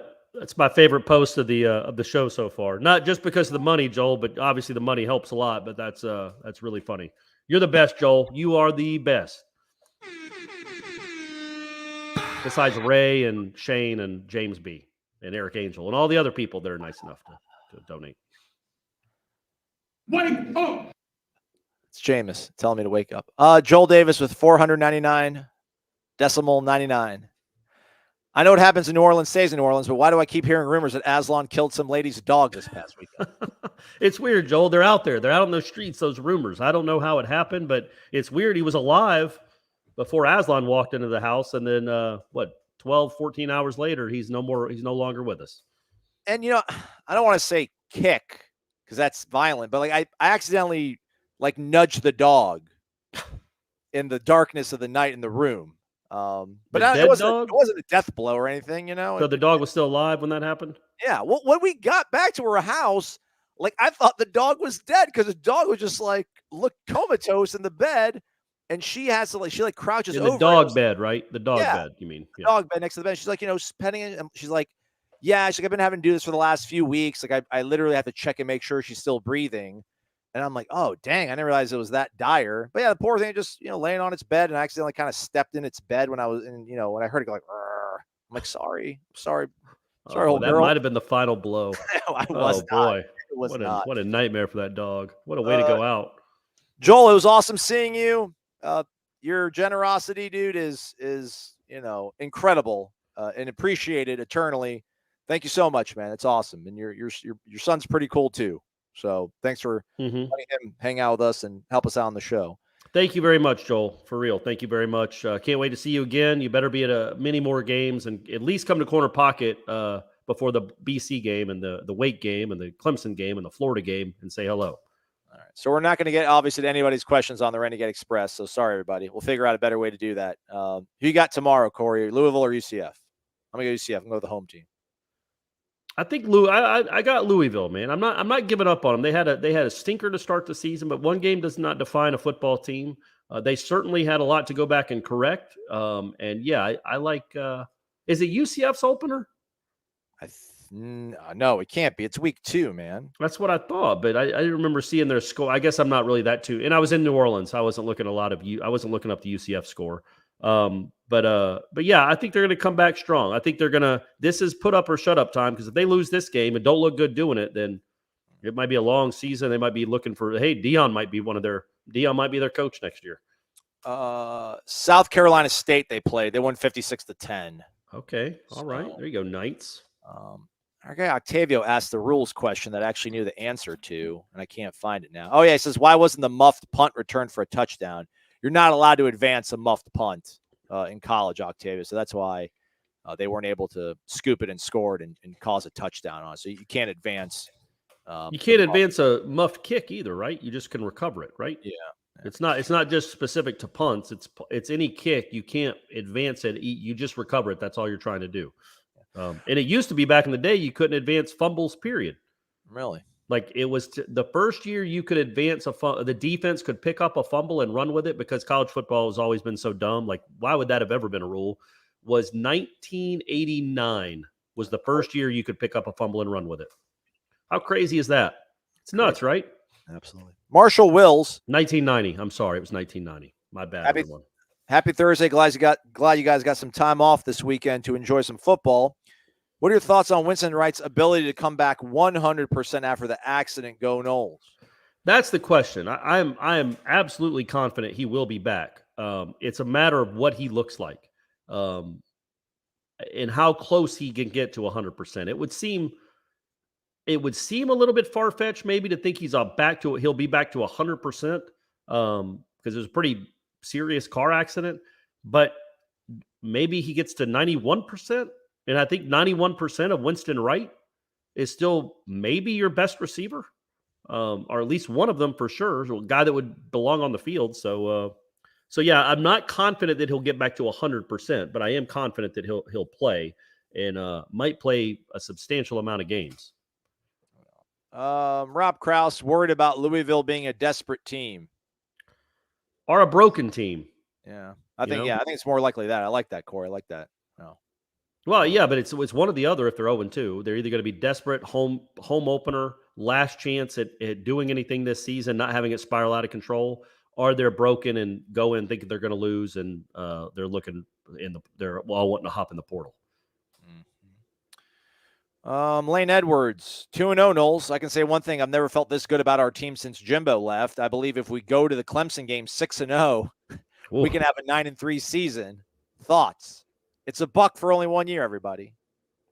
favorite post of the show so far. Not just because of the money, Joel, but obviously the money helps a lot. But that's really funny. You're the best, Joel. You are the best. Besides Ray and Shane and James B. and Eric Angel and all the other people that are nice enough to donate. Wake up! It's Jameis telling me to wake up. Joel Davis with 499 decimal 99. I know what happens in New Orleans stays in New Orleans, but why do I keep hearing rumors that Aslan killed some lady's dog this past weekend? It's weird, Joel. They're out there. They're out on the streets, those rumors. I don't know how it happened, but it's weird. He was alive before Aslan walked into the house, and then 12, 14 hours later, he's no longer with us. And I don't want to say kick because that's violent, but I accidentally nudged the dog in the darkness of the night in the room. But it wasn't a death blow or anything, So the dog was still alive when that happened? Yeah. Well, when we got back to her house, I thought the dog was dead because the dog was just looked comatose in the bed, and she has to she crouches in over the dog bed, right? The dog Yeah. bed, you mean? The dog bed next to the bed. She's petting it. And she's like, yeah, I've been having to do this for the last few weeks. I literally have to check and make sure she's still breathing. And I'm like, oh, dang, I didn't realize it was that dire. But yeah, the poor thing just, laying on its bed, and I accidentally kind of stepped in its bed when I was in, when I heard it go I'm like, sorry. Old that girl. might have been the final blow. I was oh, boy. It was not. What a nightmare for that dog. What a way to go out. Joel, it was awesome seeing you. Your generosity, dude, is incredible and appreciated eternally. Thank you so much, man. It's awesome. And your son's pretty cool too. So thanks for letting him hang out with us and help us out on the show. Thank you very much, Joel. For real. Thank you very much. Can't wait to see you again. You better be at many more games and at least come to Corner Pocket before the BC game and the Wake game and the Clemson game and the Florida game and say hello. All right. So we're not going to get, obviously, to anybody's questions on the Renegade Express. So sorry, everybody. We'll figure out a better way to do that. Who you got tomorrow, Corey? Louisville or UCF? I'm going to go UCF. I'm going to go with the home team. I think I got Louisville, man. I'm not giving up on them. They had a stinker to start the season, but one game does not define a football team. They certainly had a lot to go back and correct. And yeah, I like. Is it UCF's opener? No, it can't be. It's week 2, man. That's what I thought, but I didn't remember seeing their score. I guess I'm not really that too. And I was in New Orleans. I wasn't looking I wasn't looking up the UCF score. But yeah, I think they're going to come back strong. I think this is put up or shut up time, because if they lose this game and don't look good doing it, then it might be a long season. They might be looking for, hey, Dion might be their coach next year. South Carolina State they played. They won 56-10. Okay. All right. There you go. Knights. Our guy Octavio asked the rules question that I actually knew the answer to, and I can't find it now. Oh yeah, he says, why wasn't the muffed punt returned for a touchdown? You're not allowed to advance a muffed punt in college, Octavia. So that's why they weren't able to scoop it and score it and cause a touchdown on it. So you can't advance. You can't advance a muffed kick either, right? You just can recover it, right? Yeah. It's not just specific to punts. It's any kick. You can't advance it. You just recover it. That's all you're trying to do. And it used to be back in the day, you couldn't advance fumbles, period. Really? Like it was the first year you could advance the defense could pick up a fumble and run with it, because college football has always been so dumb. Like, why would that have ever been a rule? Was 1989 was the first year you could pick up a fumble and run with it. How crazy is that? It's nuts, right? Absolutely. Marshall Wills. 1990. I'm sorry. It was 1990. My bad, everyone. Happy Thursday. Glad you guys got some time off this weekend to enjoy some football. What are your thoughts on Winston Wright's ability to come back 100% after the accident? Go Noles. That's the question. I am absolutely confident he will be back. It's a matter of what he looks like, and how close he can get to 100%. It would seem a little bit far-fetched maybe to think he'll be back to 100%, because it was a pretty serious car accident. But maybe he gets to 91%. And I think 91% of Winston Wright is still maybe your best receiver, or at least one of them for sure, a guy that would belong on the field. So yeah, I'm not confident that he'll get back to 100%, but I am confident that he'll play and might play a substantial amount of games. Rob Krause worried about Louisville being a desperate team or a broken team. Yeah, I think it's more likely that. I like that, Corey. I like that. No. Well, yeah, but it's one or the other. If they're 0-2, they're either going to be desperate, home opener, last chance at doing anything this season, not having it spiral out of control, or they're broken and go in thinking they're going to lose, and they're looking they're all wanting to hop in the portal. Lane Edwards, 2-0 Noles. I can say one thing: I've never felt this good about our team since Jimbo left. I believe if we go to the Clemson game 6-0, we can have a 9-3 season. Thoughts? It's $1 for only 1 year, everybody.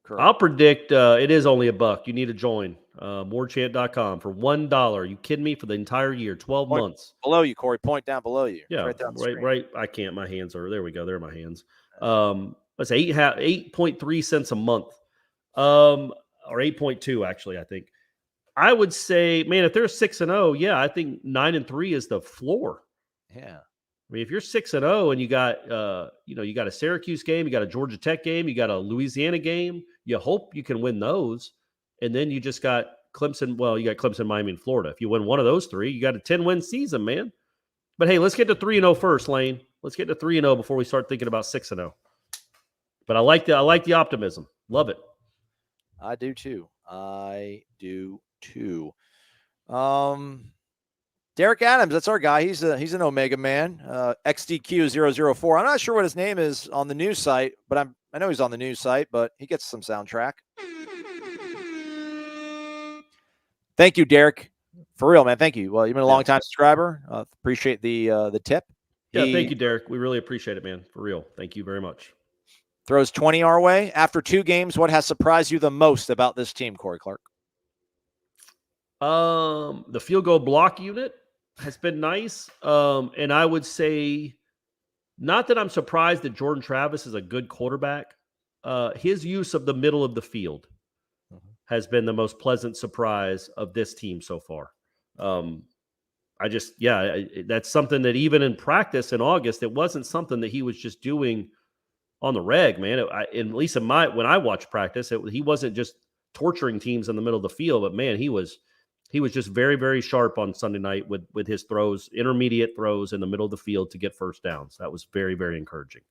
Correct. I'll predict it is only $1. You need to join warchant.com for $1. You kidding me? For the entire year, 12 months. Below you, Corey. Point down below you. Yeah, right there on the screen. right. I can't. My hands are there. We go. There are my hands. Let's say 8.3 cents a month, or 8.2 actually. I think I would say, man, if they're 6-0, yeah, I think 9-3 is the floor. Yeah. I mean, if you're 6-0 and you got, you got a Syracuse game, you got a Georgia Tech game, you got a Louisiana game, you hope you can win those. And then you just got Clemson. Well, you got Clemson, Miami, and Florida. If you win one of those three, you got a 10-win season, man. But hey, let's get to 3-0 first, Lane. Let's get to 3-0 before we start thinking about 6-0. But I like the optimism. Love it. I do too. Derek Adams, that's our guy. He's an Omega man. XDQ004. I'm not sure what his name is on the news site, but I know he's on the news site, but he gets some soundtrack. Thank you, Derek. For real, man. Thank you. Well, you've been a long time subscriber. Appreciate the tip. Yeah, thank you, Derek. We really appreciate it, man. For real. Thank you very much. Throws 20 our way. After 2 games, what has surprised you the most about this team, Corey Clark? The field goal block unit has been nice. And I would say, not that I'm surprised that Jordan Travis is a good quarterback. His use of the middle of the field has been the most pleasant surprise of this team so far. That's something that even in practice in August, it wasn't something that he was just doing on the reg, man. At least when I watched practice, he wasn't just torturing teams in the middle of the field, but man, he was just very, very sharp on Sunday night with his throws, intermediate throws in the middle of the field to get first downs. That was very, very encouraging.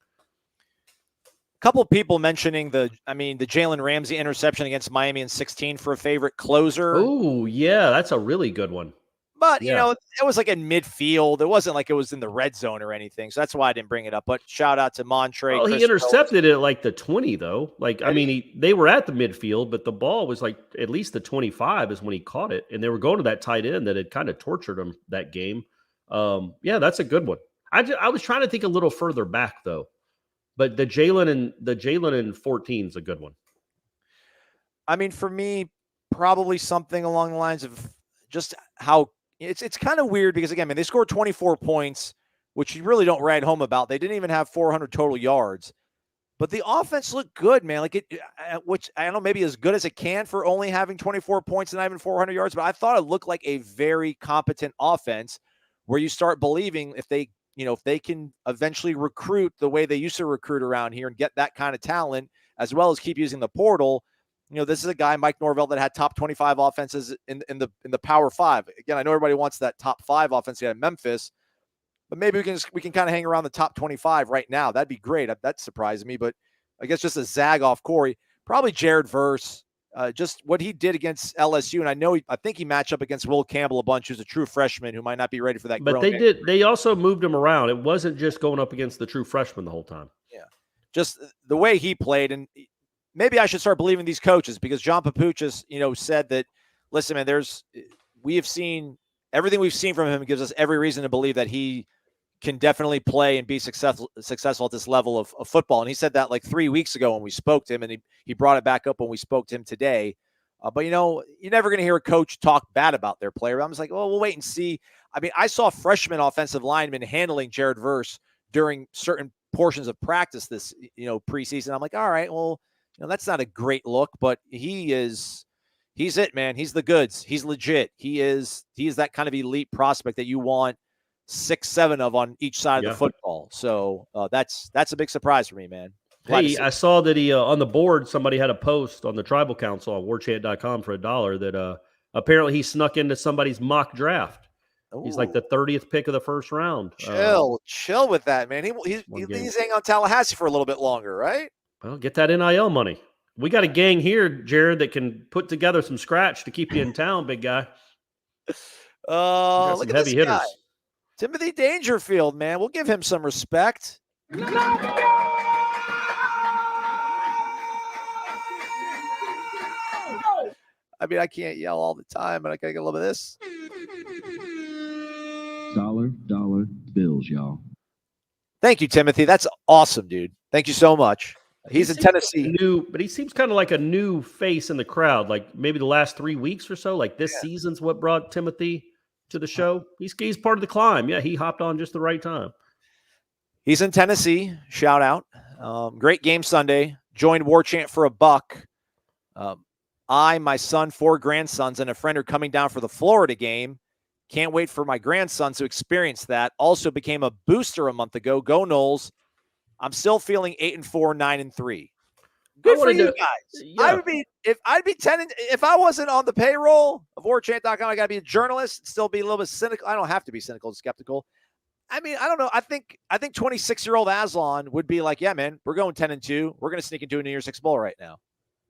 Couple of people mentioning the Jalen Ramsey interception against Miami in 16 for a favorite closer. Oh, yeah, that's a really good one. But, it was like in midfield. It wasn't like it was in the red zone or anything. So that's why I didn't bring it up. But shout out to Montre. Well, he intercepted it at like the 20, though. They were at the midfield, but the ball was like at least the 25 is when he caught it. And they were going to that tight end that had kind of tortured him that game. That's a good one. I was trying to think a little further back, though. But the Jalen in 14 is a good one. I mean, for me, probably something along the lines of just how it's kind of weird because, again, they scored 24 points, which you really don't write home about. They didn't even have 400 total yards. But the offense looked good, man. Which I don't know, maybe as good as it can for only having 24 points and not even 400 yards. But I thought it looked like a very competent offense where you start believing if they can eventually recruit the way they used to recruit around here and get that kind of talent, as well as keep using the portal. This is a guy, Mike Norvell, that had top 25 offenses in the Power 5. Again, I know everybody wants that top 5 offense at Memphis, but maybe we can kind of hang around the top 25 right now. That'd be great. That surprised me, but I guess just a zag off Corey, probably Jared Verse, just what he did against LSU. And I think he matched up against Will Campbell a bunch, who's a true freshman who might not be ready for that. But they also moved him around. It wasn't just going up against the true freshman the whole time. Yeah. Just the way he played. And maybe I should start believing these coaches because John Papuchis, said that, listen, man, we have seen everything we've seen from him gives us every reason to believe that he can definitely play and be successful at this level of football. And he said that like 3 weeks ago when we spoke to him, and he brought it back up when we spoke to him today. But, you're never going to hear a coach talk bad about their player. I'm just like, we'll wait and see. I mean, I saw freshman offensive linemen handling Jared Verse during certain portions of practice this, preseason. I'm like, all right, well, that's not a great look, but he's it, man. He's the goods. He's legit. He is that kind of elite prospect that you want 6-7 of on each side of the football. So that's a big surprise for me, man. Hey, I saw that he on the board, somebody had a post on the Tribal Council on warchant.com for $1 that apparently he snuck into somebody's mock draft. Ooh. He's like the 30th pick of the first round. Chill with that, man. He's hanging on Tallahassee for a little bit longer, right? Well, get that NIL money. We got a gang here, Jared, that can put together some scratch to keep you in town, big guy. We got Look some at this heavy guy. hitters. Timothy Dangerfield, man. We'll give him some respect. I mean, I can't yell all the time, but I gotta get a little bit of this. Dollar bills, y'all. Thank you, Timothy. That's awesome, dude. Thank you so much. He's in seems like Tennessee. but he seems kind of like a new face in the crowd. Like maybe the last 3 weeks or so. Like this season's what brought Timothy to the show. He's part of the climb. Yeah, he hopped on just the right time. He's in Tennessee. Shout out. Great game Sunday. Joined Warchant for $1. I, my son, 4 grandsons, and a friend are coming down for the Florida game. Can't wait for my grandsons to experience that. Also became a booster a month ago. Go Noles. I'm still feeling 8-4, 9-3. Good for you guys. Yeah. I'd be 10 if I wasn't on the payroll of Warchant.com. I got to be a journalist, still be a little bit cynical. I don't have to be cynical and skeptical. I mean, I don't know. I think 26-year-old Aslan would be like, yeah, man, we're going 10-2. We're going to sneak into a New Year's Six Bowl right now.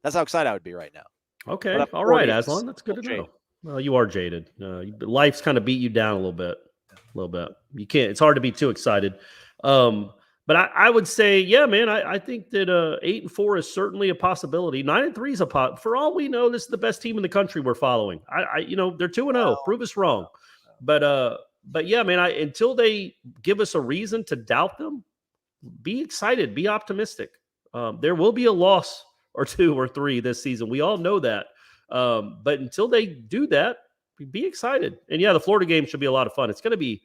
That's how excited I would be right now. Okay. All right, Aslan. That's good to know. Well, you are jaded. Life's kind of beat you down a little bit. You can't. It's hard to be too excited. But I would say, yeah, man, I think that 8-4 is certainly a possibility. 9-3 is a for all we know, this is the best team in the country we're following. They're 2-0. Prove us wrong. But yeah, man, until they give us a reason to doubt them, be excited, be optimistic. There will be a loss or 2 or 3 this season. We all know that. But until they do that, be excited. And yeah, the Florida game should be a lot of fun. It's gonna be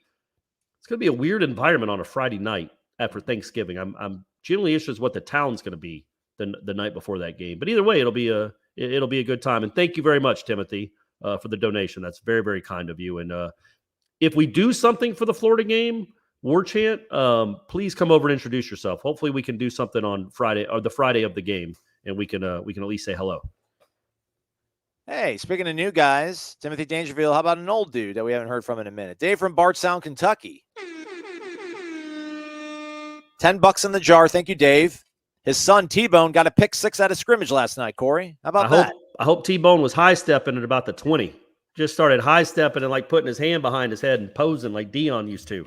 a weird environment on a Friday night after Thanksgiving. I'm generally interested in what the town's going to be the night before that game. But either way, it'll be a good time. And thank you very much, Timothy, for the donation. That's very, very kind of you. And if we do something for the Florida game, Warchant, please come over and introduce yourself. Hopefully, we can do something on Friday or the Friday of the game, and we can at least say hello. Hey, speaking of new guys, Timothy Dangerfield, how about an old dude that we haven't heard from in a minute? Dave from Bardstown, Kentucky. $10 in the jar. Thank you, Dave. His son, T-Bone, got a pick 6 out of scrimmage last night, Corey. How about that? I hope T-Bone was high-stepping at about the 20. Just started high-stepping and like putting his hand behind his head and posing like Dion used to.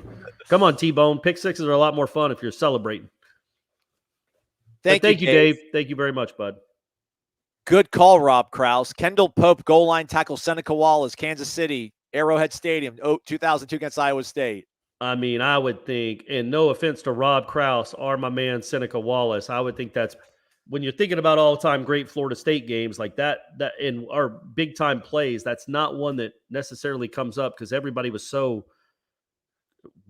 Come on, T-Bone. Pick 6s are a lot more fun if you're celebrating. Thank you, Dave. Thank you very much, bud. Good call, Rob Krause. Kendall Pope, goal line tackle, Seneca Wallace, Kansas City, Arrowhead Stadium, 2002 against Iowa State. I mean, I would think, and no offense to Rob Krause or my man Seneca Wallace, I would think that's when you're thinking about all-time great Florida State games like that in our big-time plays, that's not one that necessarily comes up because everybody was so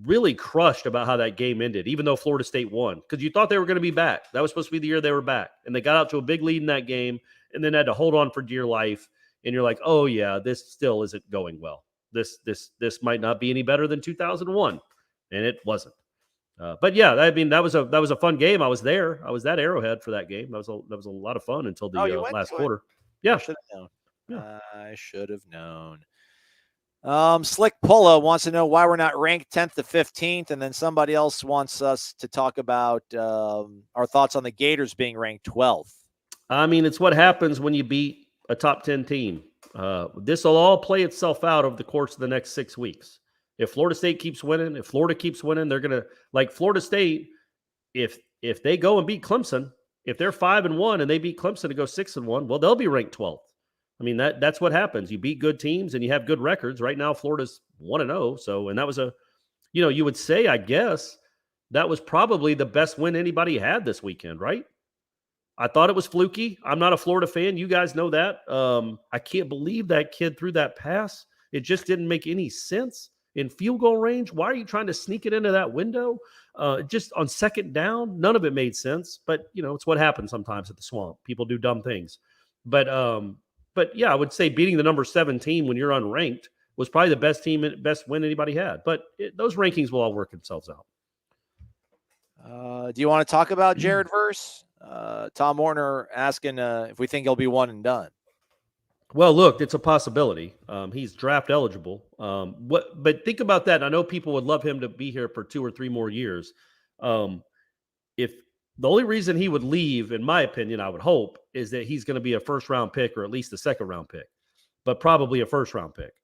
really crushed about how that game ended, even though Florida State won, because you thought they were going to be back. That was supposed to be the year they were back, and they got out to a big lead in that game and then had to hold on for dear life, and you're like, oh, yeah, this still isn't going well. This might not be any better than 2001, and it wasn't. But yeah, I mean that was a fun game. I was there. I was at Arrowhead for that game. That was a lot of fun until the last quarter. Yeah, I should have known. Slick Pulla wants to know why we're not ranked 10th to 15th, and then somebody else wants us to talk about our thoughts on the Gators being ranked 12th. I mean, it's what happens when you beat a top 10 team. This will all play itself out over the course of the next 6 weeks. If Florida State keeps winning, if Florida keeps winning, they're going to like Florida State. If they go and beat Clemson, if they're 5-1 and they beat Clemson to go 6-1, well, they'll be ranked 12th. I mean, that's what happens. You beat good teams and you have good records. Right now, Florida's 1-0. So, and that was you would say, I guess, that was probably the best win anybody had this weekend, right? I thought it was fluky. I'm not a Florida fan. You guys know that. I can't believe that kid threw that pass. It just didn't make any sense in field goal range. Why are you trying to sneak it into that window? Just on second down, none of it made sense. But, it's what happens sometimes at the Swamp. People do dumb things. But yeah, I would say beating the number 7 team when you're unranked was probably the best win anybody had. But those rankings will all work themselves out. Do you want to talk about Jared Verse? Tom Warner asking if we think he'll be one and done. Well, look, it's a possibility. He's draft eligible. But think about that. I know people would love him to be here for 2 or 3 more years. If The only reason he would leave, in my opinion, I would hope, is that he's going to be a first-round pick or at least a second-round pick, but probably a first-round pick.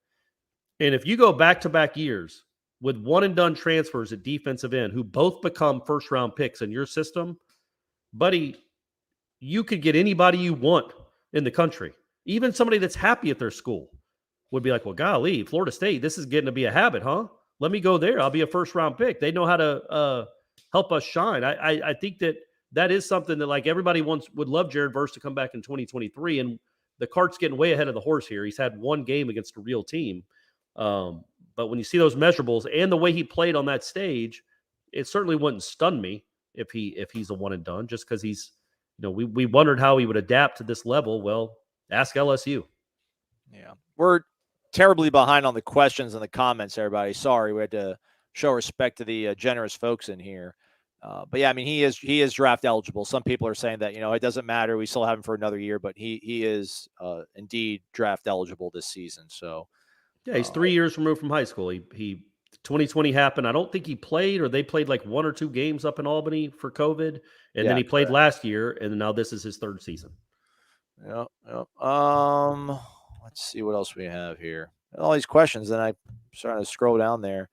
And if you go back-to-back years with one-and-done transfers at defensive end who both become first-round picks in your system, buddy, you could get anybody you want in the country. Even somebody that's happy at their school would be like, well, golly, Florida State, this is getting to be a habit, huh? Let me go there. I'll be a first-round pick. They know how to help us shine. I think that is something that, like, everybody would love Jared Verse to come back in 2023, and the cart's getting way ahead of the horse here. He's had one game against a real team. But when you see those measurables and the way he played on that stage, it certainly wouldn't stun me if he's a one and done, just because he's, we wondered how he would adapt to this level. Well, ask LSU. Yeah. We're terribly behind on the questions and the comments, everybody. Sorry, we had to show respect to the generous folks in here. But yeah, I mean, he is draft eligible. Some people are saying that, it doesn't matter. We still have him for another year, but he is indeed draft eligible this season. So yeah, he's 3 years removed from high school. He 2020 happened. I don't think he played, or they played like 1 or 2 games up in Albany for COVID. And then he played last year, and now this is his 3rd season. Yep. Let's see what else we have here. All these questions, and I'm starting to scroll down there.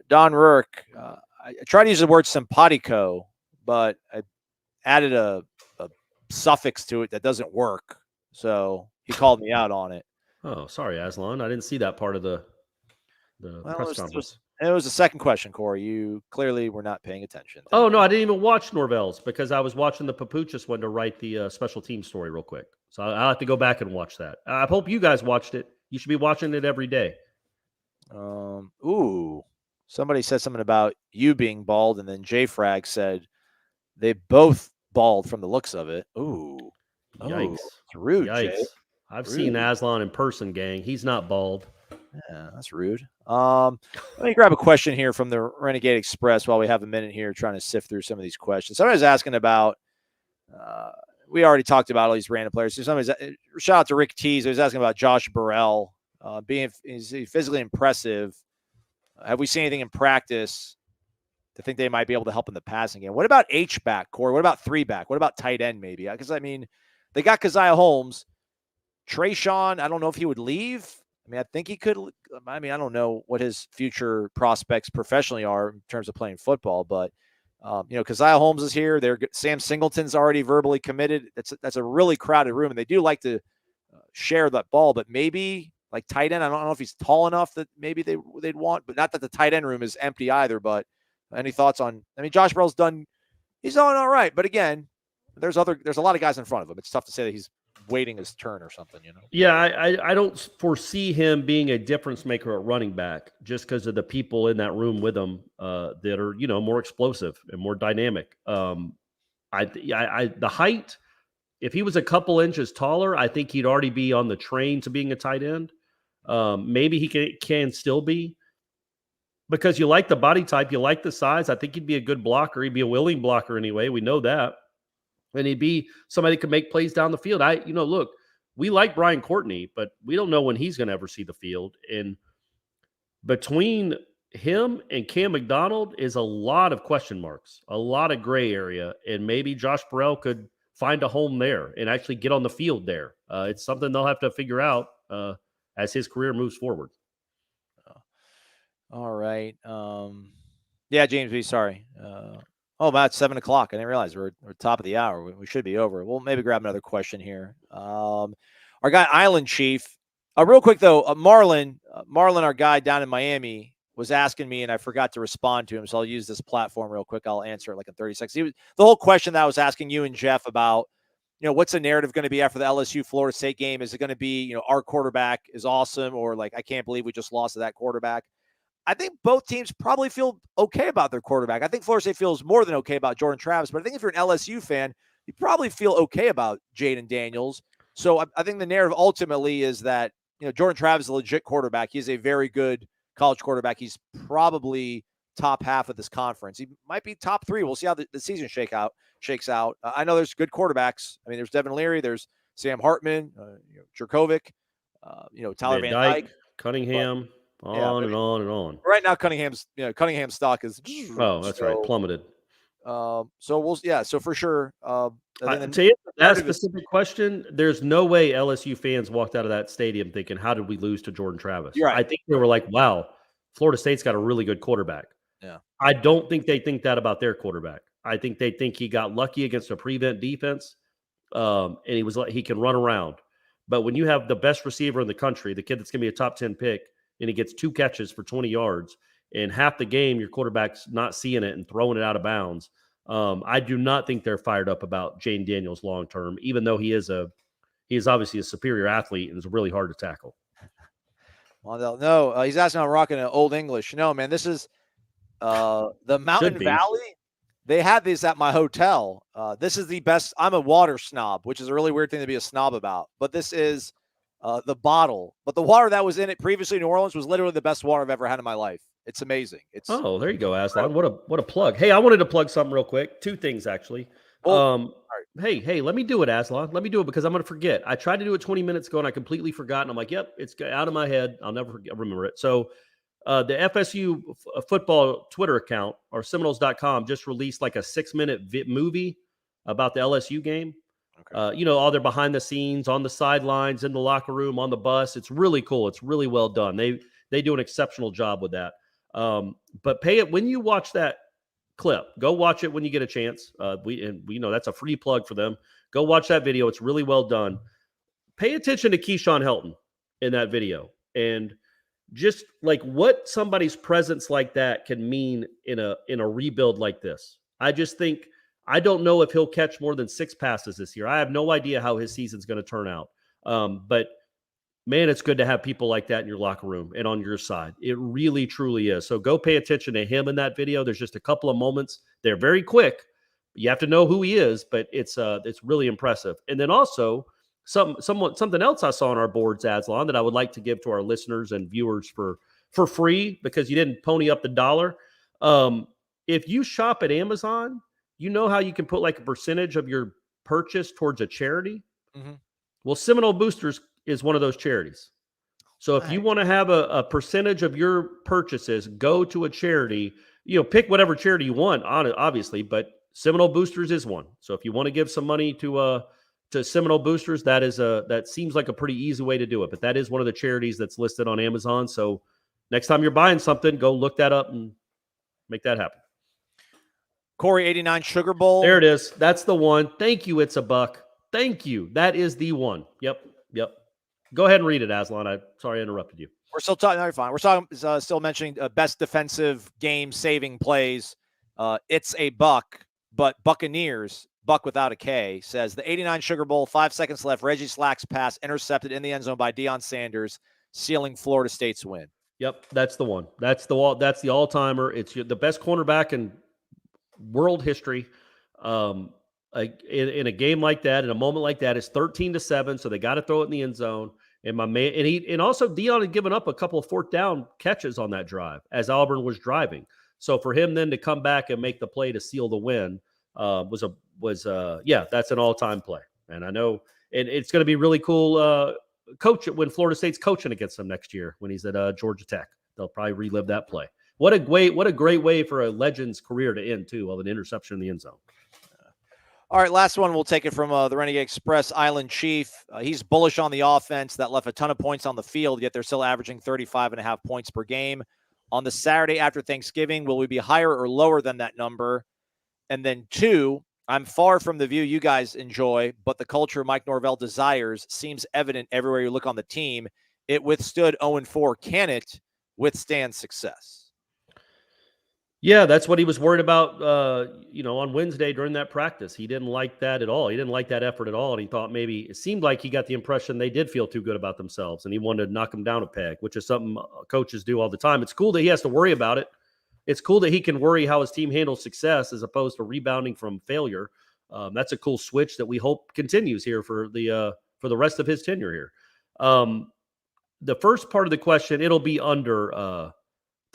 Don Rourke, I tried to use the word simpatico, but I added a suffix to it that doesn't work. So he called me out on it. Oh, sorry, Aslan. I didn't see that part of the press conference. It was the second question, Corey. You clearly were not paying attention. Oh, no, I didn't even watch Norvell's because I was watching the Papuchas one to write the special team story real quick. So I'll have to go back and watch that. I hope you guys watched it. You should be watching it every day. Somebody said something about you being bald, and then J-Frag said they both bald from the looks of it. Ooh. Yikes. It's rude, Yikes. Jay. I've seen Aslan in person, gang. He's not bald. Yeah, that's rude. Let me grab a question here from the Renegade Express while we have a minute here trying to sift through some of these questions. Somebody's asking about we already talked about all these random players. So shout out to Rick Tees. He was asking about Josh Burrell. Is he physically impressive? Have we seen anything in practice to think they might be able to help in the passing game? What about H-back, Corey? What about 3-back? What about tight end maybe? Because, I mean, they got Keziah Holmes. Trayshawn, I don't know if he would leave. I mean, I think he could. I mean, I don't know what his future prospects professionally are in terms of playing football, but, Keziah Holmes is here. Sam Singleton's already verbally committed. That's a really crowded room, and they do like to share that ball, but maybe – like tight end, I don't know if he's tall enough that maybe they'd want, but not that the tight end room is empty either. But any thoughts on? I mean, Josh Burrell's he's doing all right, but again, there's a lot of guys in front of him. It's tough to say that he's waiting his turn or something, Yeah, I don't foresee him being a difference maker at running back just because of the people in that room with him that are more explosive and more dynamic. The height. If he was a couple inches taller, I think he'd already be on the train to being a tight end. Maybe he can still be, because you like the body type, you like the size. I think he'd be a good blocker. He'd be a willing blocker anyway. We know that. And he'd be somebody that could make plays down the field. Look, we like Brian Courtney, but we don't know when he's going to ever see the field. And between him and Cam McDonald is a lot of question marks, a lot of gray area. And maybe Josh Burrell could find a home there and actually get on the field there. It's something they'll have to figure out as his career moves forward. All right. Yeah, James B., sorry. About 7 o'clock. I didn't realize we're top of the hour. We should be over. We'll maybe grab another question here. Our guy, Island Chief. Real quick, though, Marlon, our guy down in Miami, was asking me, and I forgot to respond to him, so I'll use this platform real quick. I'll answer it like in 30 seconds. The whole question that I was asking you and Jeff about, what's the narrative going to be after the LSU Florida State game? Is it going to be, our quarterback is awesome, or like, I can't believe we just lost to that quarterback? I think both teams probably feel okay about their quarterback. I think Florida State feels more than okay about Jordan Travis, but I think if you're an LSU fan, you probably feel okay about Jaden Daniels. So I think the narrative ultimately is that, Jordan Travis is a legit quarterback. He's a very good college quarterback. He's probably top half of this conference. He might be top 3. We'll see how the season shakes out. I know there's good quarterbacks. I mean, there's Devin Leary, there's Sam Hartman, Jerkovic, Tyler Van Dyke, Cunningham, and on and on. Right now, Cunningham's stock is that's right, plummeted. So for sure. I think To the answer that narrative is- specific question, there's no way LSU fans walked out of that stadium thinking, "How did we lose to Jordan Travis?" You're right. I think they were like, "Wow, Florida State's got a really good quarterback." Yeah. I don't think they think that about their quarterback. I think they think he got lucky against a prevent defense, and he was like he can run around. But when you have the best receiver in the country, the kid that's going to be a top 10 pick, and he gets 2 catches for 20 yards, and half the game your quarterback's not seeing it and throwing it out of bounds. I do not think they're fired up about Jane Daniels long term, even though he is obviously a superior athlete and is really hard to tackle. Well, no, he's asking I'm rocking an old English. No, man, this is the Mountain be. Valley. They had these at my hotel. This is the best. I'm a water snob, which is a really weird thing to be a snob about. But this is the bottle. But the water that was in it previously in New Orleans was literally the best water I've ever had in my life. It's amazing. It's There you go, Aslan. What a plug. Hey, I wanted to plug something real quick. 2 things actually. Hey, let me do it, Aslan. Let me do it because I'm going to forget. I tried to do it 20 minutes ago and I completely forgot. And I'm like, yep, it's out of my head. I'll never remember it. So the FSU football Twitter account or Seminoles.com just released like a 6-minute movie about the LSU game. Okay. All their behind the scenes, on the sidelines, in the locker room, on the bus. It's really cool. It's really well done. They do an exceptional job with that. But pay it when you watch that clip. Go watch it when you get a chance. We know that's a free plug for them. Go watch that video. It's really well done. Pay attention to Keyshawn Helton in that video and just like what somebody's presence like that can mean in a rebuild like this. I just think I don't know if he'll catch more than 6 passes this year. I have no idea how his season's going to turn out. But man, it's good to have people like that in your locker room and on your side. It really, truly is. So go pay attention to him in that video. There's just a couple of moments. They're very quick. You have to know who he is, but it's really impressive. And then also something else I saw on our boards, Aslan, that I would like to give to our listeners and viewers for free because you didn't pony up the dollar. If you shop at Amazon, you know how you can put like a percentage of your purchase towards a charity? Mm-hmm. Well, Seminole Boosters is one of those charities. So if you want to have a percentage of your purchases go to a charity, pick whatever charity you want on it, obviously, but Seminole Boosters is one. So if you want to give some money to Seminole Boosters, that seems like a pretty easy way to do it. But that is one of the charities that's listed on Amazon. So next time you're buying something, go look that up and make that happen. Corey 89 Sugar Bowl. There it is. That's the one. Thank you. It's a buck. Thank you. That is the one. Yep. Go ahead and read it, Aslan. Sorry I interrupted you. We're still talking. No, you're fine. We're talking. Still mentioning best defensive game-saving plays. It's a buck, but Buccaneers, buck without a K, says the 89 Sugar Bowl, 5 seconds left. Reggie Slack's pass intercepted in the end zone by Deion Sanders, sealing Florida State's win. Yep, that's the one. That's the all-timer. It's the best cornerback in world history. In a game like that, in a moment like that, it's 13-7, so they got to throw it in the end zone. And my man, and also Deion had given up a couple of 4th down catches on that drive as Auburn was driving. So for him then to come back and make the play to seal the win was that's an all-time play. And I know, and it's going to be really cool. Coach when Florida State's coaching against them next year when he's at Georgia Tech, they'll probably relive that play. What a great way for a legend's career to end too, of an interception in the end zone. All right, last one. We'll take it from the Renegade Express Island Chief. He's bullish on the offense that left a ton of points on the field, yet they're still averaging 35.5 points per game. On the Saturday after Thanksgiving, will we be higher or lower than that number? And then 2, I'm far from the view you guys enjoy, but the culture Mike Norvell desires seems evident everywhere you look on the team. It withstood 0-4. Can it withstand success? Yeah, that's what he was worried about, on Wednesday during that practice. He didn't like that at all. He didn't like that effort at all. And he thought it seemed like he got the impression they did feel too good about themselves and he wanted to knock them down a peg, which is something coaches do all the time. It's cool that he has to worry about it. It's cool that he can worry how his team handles success as opposed to rebounding from failure. That's a cool switch that we hope continues here for the rest of his tenure here. The first part of the question, it'll be under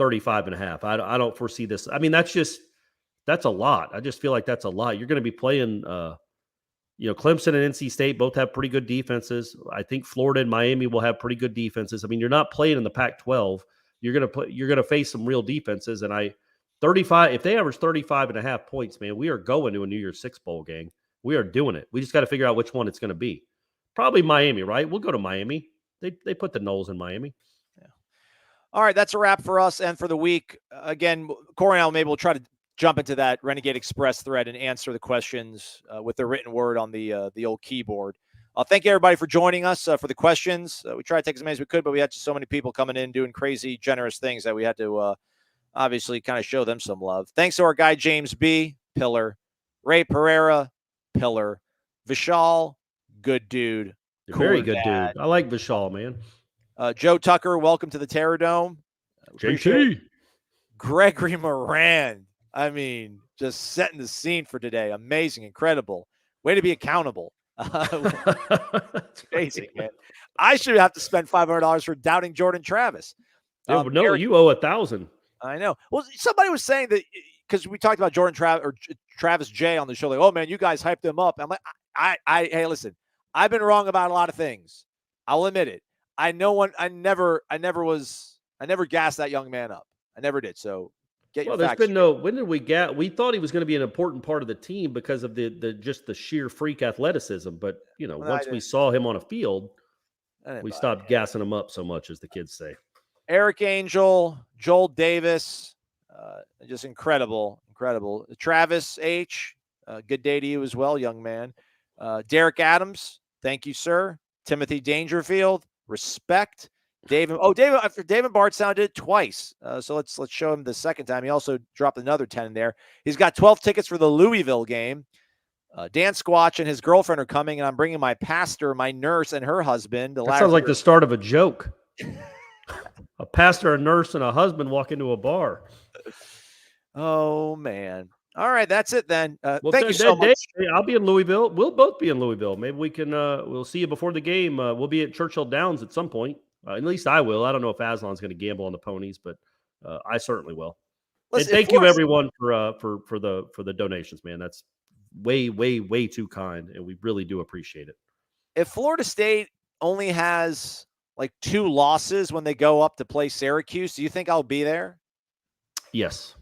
35.5. I don't foresee this. I mean, that's a lot. I just feel like that's a lot. You're going to be playing, Clemson and NC State both have pretty good defenses. I think Florida and Miami will have pretty good defenses. I mean, you're not playing in the Pac-12. You're going to face some real defenses. And 35. If they average 35.5 points, man, we are going to a New Year's Six bowl game. We are doing it. We just got to figure out which one it's going to be. Probably Miami, right? We'll go to Miami. They put the Noles in Miami. Yeah. All right, that's a wrap for us and for the week. Again, Corey and I maybe we'll try to jump into that Renegade Express thread and answer the questions with the written word on the old keyboard. Thank you, everybody, for joining us for the questions. We tried to take as many as we could, but we had just so many people coming in doing crazy, generous things that we had to obviously kind of show them some love. Thanks to our guy, James B., pillar. Ray Pereira, pillar. Vishal, good dude. Very good dude. I like Vishal, man. Joe Tucker, welcome to the Terror Dome. JT. Gregory Moran. I mean, just setting the scene for today. Amazing, incredible. Way to be accountable. Amazing, man. I should have to spend $500 for doubting Jordan Travis. No, you owe 1,000. I know. Well, somebody was saying that because we talked about Jordan Travis or Travis J on the show, like, oh man, you guys hyped him up. I'm like, hey, listen, I've been wrong about a lot of things. I'll admit it. I never gassed that young man up. I never did. So there's been when did we get? We thought he was going to be an important part of the team because of the just the sheer freak athleticism. But once we saw him on a field, we stopped gassing him up so much, as the kids say. Eric Angel, Joel Davis, just incredible. Travis H, good day to you as well, young man. Derek Adams, thank you, sir. Timothy Dangerfield, respect. David Bart sounded it twice. So let's show him the second time. He also dropped another 10 in there. He's got 12 tickets for the Louisville game. Dan Squatch and his girlfriend are coming, and I'm bringing my pastor, my nurse, and her husband. That sounds like the start of a joke. A pastor, a nurse, and a husband walk into a bar. Oh, man. All right, that's it then. Thank you so much. I'll be in Louisville. We'll both be in Louisville. Maybe we can we'll see you before the game. We'll be at Churchill Downs at some point. At least I will. I don't know if Aslan's going to gamble on the ponies, but I certainly will. Listen, and thank you everyone for the donations, man. That's way, way, way too kind, and we really do appreciate it. If Florida State only has like 2 losses when they go up to play Syracuse, do you think I'll be there? Yes.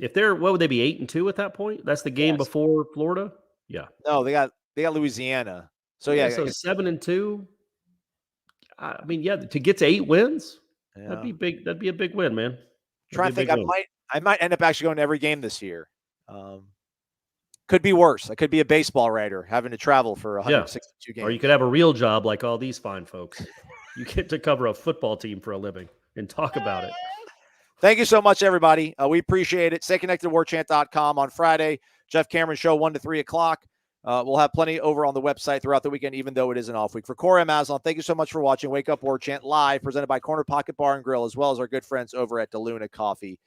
If they're, what would they be, 8-2 at that point? That's the game before Florida. Yeah. No, they got Louisiana. So yeah, so 7-2. I mean, yeah, to get to 8 wins, that'd be big. That'd be a big win, man. Trying to think, I might end up actually going to every game this year. Could be worse. I could be a baseball writer having to travel for 162 games. Or you could have a real job like all these fine folks. You get to cover a football team for a living and talk about it. Thank you so much, everybody. We appreciate it. Stay connected to warchant.com on Friday. Jeff Cameron Show 1 to 3 o'clock. We'll have plenty over on the website throughout the weekend, even though it is an off week. For Corey and Aslan, thank you so much for watching Wake Up Warchant live, presented by Corner Pocket Bar and Grill, as well as our good friends over at DeLuna Coffee